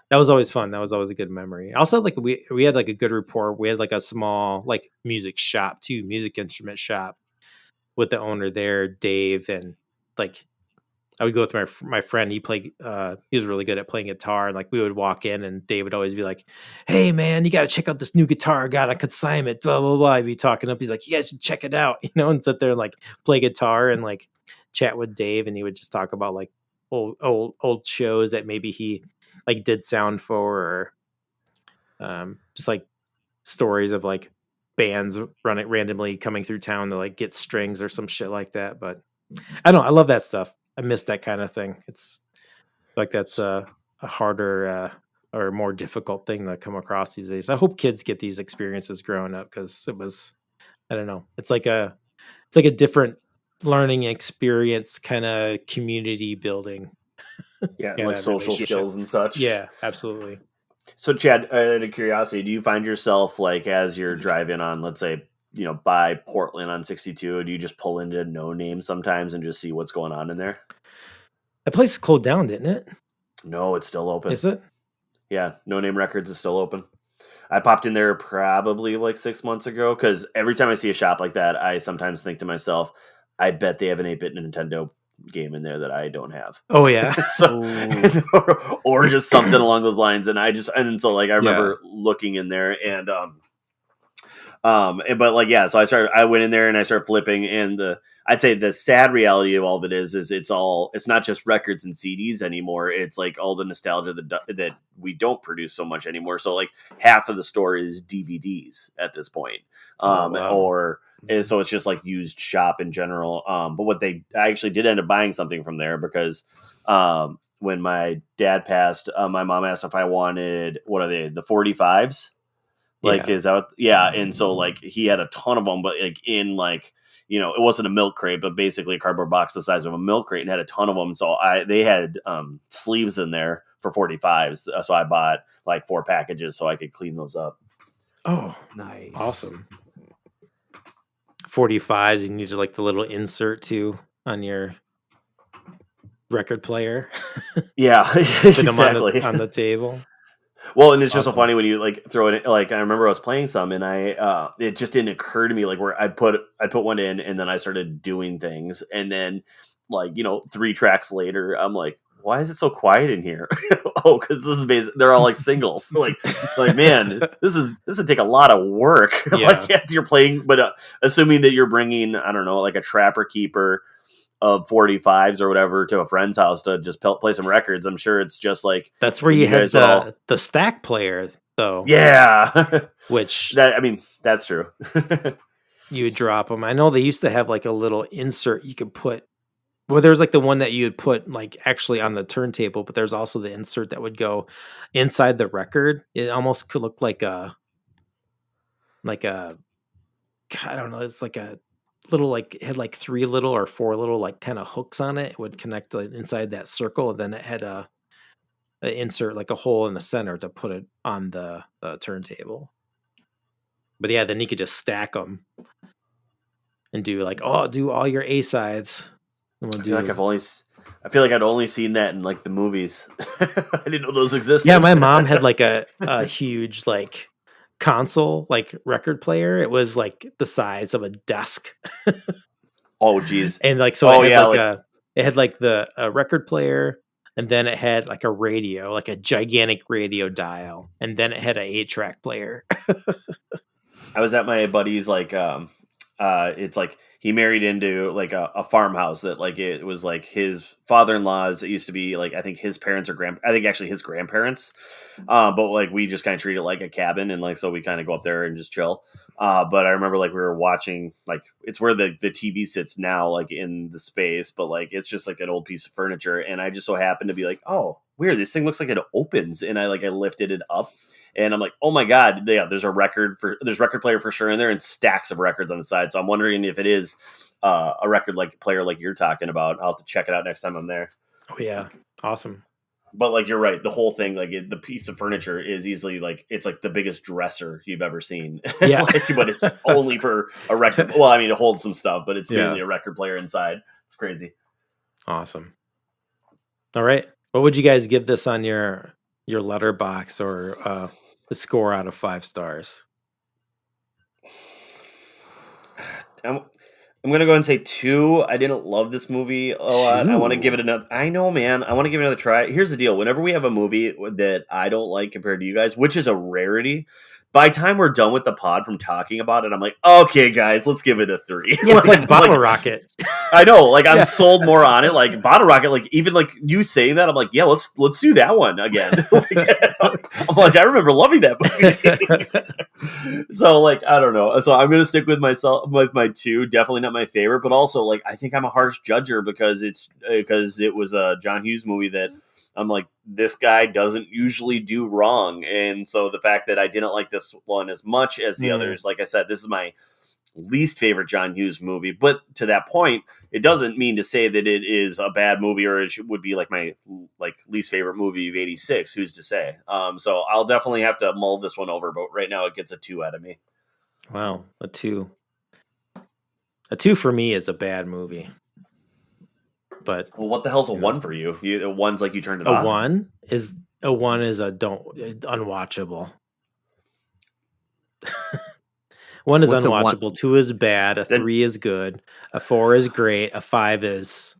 that was always fun. That was always a good memory. Also, like we had like a good rapport. We had like a small like music shop too, music instrument shop with the owner there, Dave, and like I would go with my friend. He was really good at playing guitar, and like we would walk in, and Dave would always be like, "Hey man, you got to check out this new guitar I got on consignment." Blah blah blah. I'd be talking up. He's like, "You guys should check it out," and sit there and like play guitar and like chat with Dave, and he would just talk about like old shows that maybe he like did sound for, or just like stories of like bands running randomly coming through town to like get strings or some shit like that. But I don't know. I love that stuff. I miss that kind of thing. It's like that's a harder or more difficult thing to come across these days. I hope kids get these experiences growing up because it was, I don't know. It's like a different learning experience, kind of community building Yeah, kind like of social relationship. skills and such. Yeah, absolutely. So, Chad, out of curiosity, do you find yourself like as you're driving on, let's say, by Portland on 62, do you just pull into No Name sometimes and just see what's going on in there? That place closed down, didn't it? No, it's still open. Is it? Yeah, No Name Records is still open. I popped in there probably like 6 months ago because every time I see a shop like that, I sometimes think to myself, I bet they have an 8-bit Nintendo game in there that I don't have. Oh yeah. So, Ooh. or just something along those lines. And so like I Yeah. remember looking in there but like yeah, so I went in there and I started flipping, and I'd say the sad reality of all of it is it's not just records and CDs anymore. It's like all the nostalgia that we don't produce so much anymore. So like half of the store is DVDs at this point, Oh wow. or so it's just like used shop in general. But I actually did end up buying something from there because when my dad passed, my mom asked if I wanted, what are they, the 45s. Like, Yeah. is that yeah? And so like he had a ton of them, but like in like it wasn't a milk crate, but basically a cardboard box the size of a milk crate, and had a ton of them. So they had sleeves in there for 45s, so I bought like 4 packages so I could clean those up. Oh, Nice. awesome. 45s. You needed like the little insert too on your record player. Yeah, Fit them exactly. on the table. Well, and it's just so Awesome. funny when you like throw it in, like I remember I was playing some and it just didn't occur to me like where I'd put one in and then I started doing things, and then like 3 tracks later I'm like, why is it so quiet in here? Oh, because this is they're all like singles. Like man, this would take a lot of work. Yeah. Like as you're playing, but assuming that you're bringing, I don't know, like a Trapper Keeper of 45s or whatever to a friend's house to just play some records, I'm sure it's just like That's where when you had guys would all the stack player though, yeah. which That's true. you would drop them. I know they used to have like a little insert you could put. Well, there's like the one that you would put like actually on the turntable, but there's also the insert that would go inside the record. It almost could look like a I don't know. It's like a little like it had like 3 little or 4 little like kind of hooks on it. It would connect like, inside that circle, and then it had a insert like a hole in the center to put it on the turntable. But yeah, then you could just stack them and do like, oh, do all your A sides. And we'll I feel like do. I feel like I'd only seen that in like the movies. I didn't know those existed. Yeah, my mom had like a huge like console like record player. It was like the size of a desk. Oh geez. And like so Oh it had yeah, like like it had like the a record player, and then it had like a radio, like a gigantic radio dial, and then it had a 8-track player. I was at my buddy's like it's like he married into like a farmhouse that like it was like his father-in-law's. It used to be like I think his parents or I think actually his grandparents. But like we just kind of treat it like a cabin, and like so we kind of go up there and just chill. But I remember like we were watching like it's where the TV sits now, like in the space, but like it's just like an old piece of furniture, and I just so happened to be like, oh weird, this thing looks like it opens, and I lifted it up. And I'm like, oh my god, yeah, there's record player for sure in there, and stacks of records on the side. So I'm wondering if it is a record like player like you're talking about. I'll have to check it out next time I'm there. Oh yeah, awesome. But like you're right, the whole thing, like the piece of furniture is easily like it's like the biggest dresser you've ever seen. Yeah, but it's only for a record. Well, I mean, it holds some stuff, but it's yeah. mainly a record player inside. It's crazy. Awesome. All right, what would you guys give this on your letterbox or a score out of 5 stars? I'm gonna go and say 2. I didn't love this movie a lot. I want to give it another. I know, man. I want to give it another try. Here's the deal: whenever we have a movie that I don't like compared to you guys, which is a rarity, by the time we're done with the pod from talking about it, I'm like, okay, guys, let's give it a 3. Yeah, it's like Bottle Rocket. I know, like I'm sold more on it. Like Bottle Rocket, like even like you saying that, I'm like, yeah, let's do that one again. I'm like, I remember loving that movie. So like, I don't know. So I'm gonna stick with with my 2. Definitely not my favorite, but also like I think I'm a harsh judger because it was a John Hughs movie that I'm like, this guy doesn't usually do wrong. And so the fact that I didn't like this one as much as the others, like I said, this is my least favorite John Hughs movie. But to that point, it doesn't mean to say that it is a bad movie or it would be like my least favorite movie of 86. Who's to say? So I'll definitely have to mull this one over. But right now it gets a 2 out of me. Wow, a 2. A 2 for me is a bad movie. But well, what the hell's a 1 for you? One's like you turned it a off. 1 is unwatchable. 1 is What's unwatchable. 2 is bad. A 3 is good. A 4 is great. A 5 is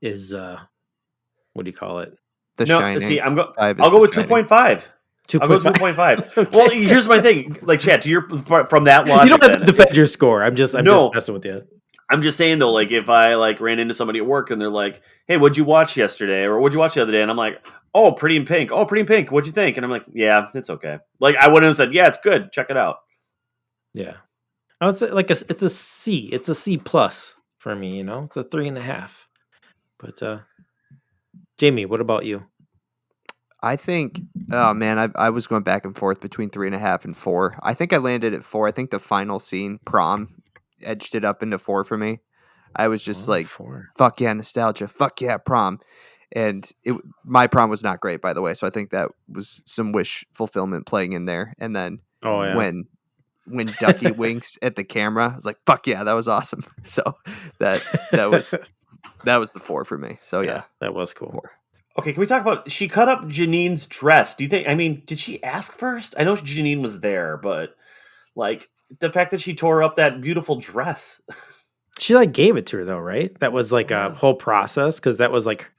what do you call it? The Shining. See, I'll go with 2.5. I'll go 2.5. Okay. Well, here's my thing. Like, Chad, from that logic, you don't have to defend your score. I'm just messing with you. I'm just saying though, like if I like ran into somebody at work and they're like, "Hey, what'd you watch yesterday?" or "What'd you watch the other day?" and I'm like, "Oh, Pretty in Pink. Oh, Pretty in Pink. What'd you think?" and I'm like, "Yeah, it's okay." Like I wouldn't have said, "Yeah, it's good. Check it out." Yeah, I would say like it's a C. It's a C plus for me. You know, it's a 3.5. But Jamie, what about you? I think, oh man, I was going back and forth between 3.5 and 4. I think I landed at 4. I think the final scene, prom, edged it up into 4 for me. I was just 4. Fuck yeah, nostalgia. Fuck yeah, prom. And my prom was not great, by the way. So I think that was some wish fulfillment playing in there. And then when Ducky winks at the camera, I was like, fuck yeah, that was awesome. So that was the 4 for me. So yeah that was cool. 4. Okay, can we talk about she cut up Janine's dress? Do you think? I mean, did she ask first? I know Janine was there, but like the fact that she tore up that beautiful dress. She like gave it to her though, right? That was like a whole process because that was like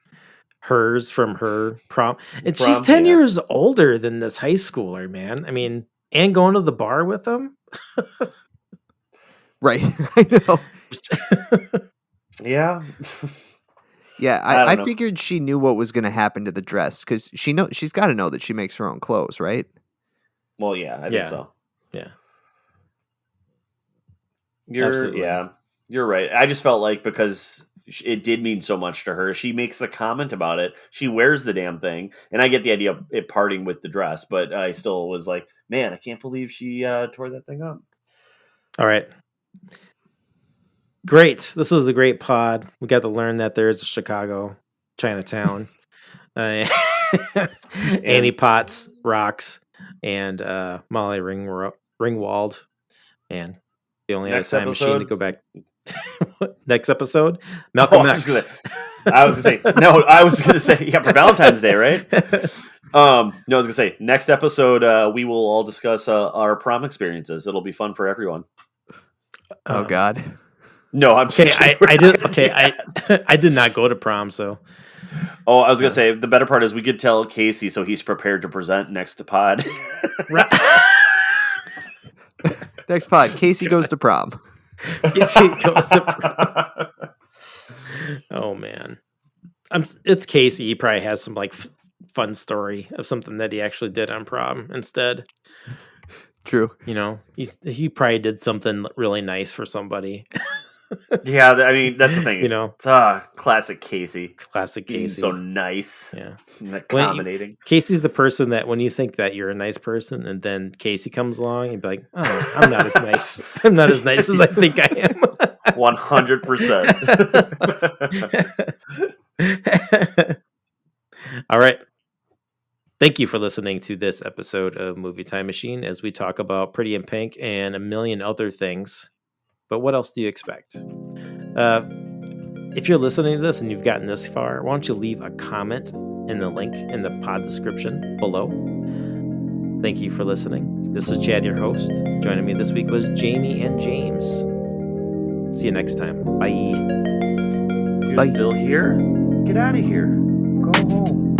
hers from her prom. And she's 10 years older than this high schooler, man. I mean, and going to the bar with them. Right. I know. Yeah. Yeah, I figured she knew what was going to happen to the dress because she's got to know that she makes her own clothes, right? Well, yeah, I think so. Yeah. You're right. I just felt like because it did mean so much to her, she makes the comment about it. She wears the damn thing, and I get the idea of it parting with the dress, but I still was like, man, I can't believe she tore that thing up. All right. Great. This was a great pod. We got to learn that there is a Chicago Chinatown. Annie Potts rocks, and Molly Ringwald. And the only other time machine to go back. Next episode, Malcolm X. I was gonna say yeah, for Valentine's Day, right? No, I was gonna say next episode we will all discuss our prom experiences. It'll be fun for everyone. Oh God. No, I'm just okay. I did. Okay, I did not go to prom, so. Oh, I was gonna say the better part is we could tell Casey so he's prepared to present next to pod. Next pod, Casey goes to prom. Casey goes to prom. Oh man, it's Casey. He probably has some like fun story of something that he actually did on prom instead. True. You know, he probably did something really nice for somebody. Yeah, I mean that's the thing. You know, classic Casey. Classic Casey. So nice. Yeah, accommodating. Casey's the person that when you think that you're a nice person, and then Casey comes along, you'd be like, "Oh, I'm not as nice. I'm not as nice as I think I am." 100%. All right. Thank you for listening to this episode of Movie Time Machine as we talk about Pretty in Pink and a million other things. But what else do you expect? If you're listening to this and you've gotten this far, why don't you leave a comment in the link in the pod description below? Thank you for listening. This is Chad, your host. Joining me this week was Jamie and James. See you next time. Bye. You're still here? Get out of here. Go home.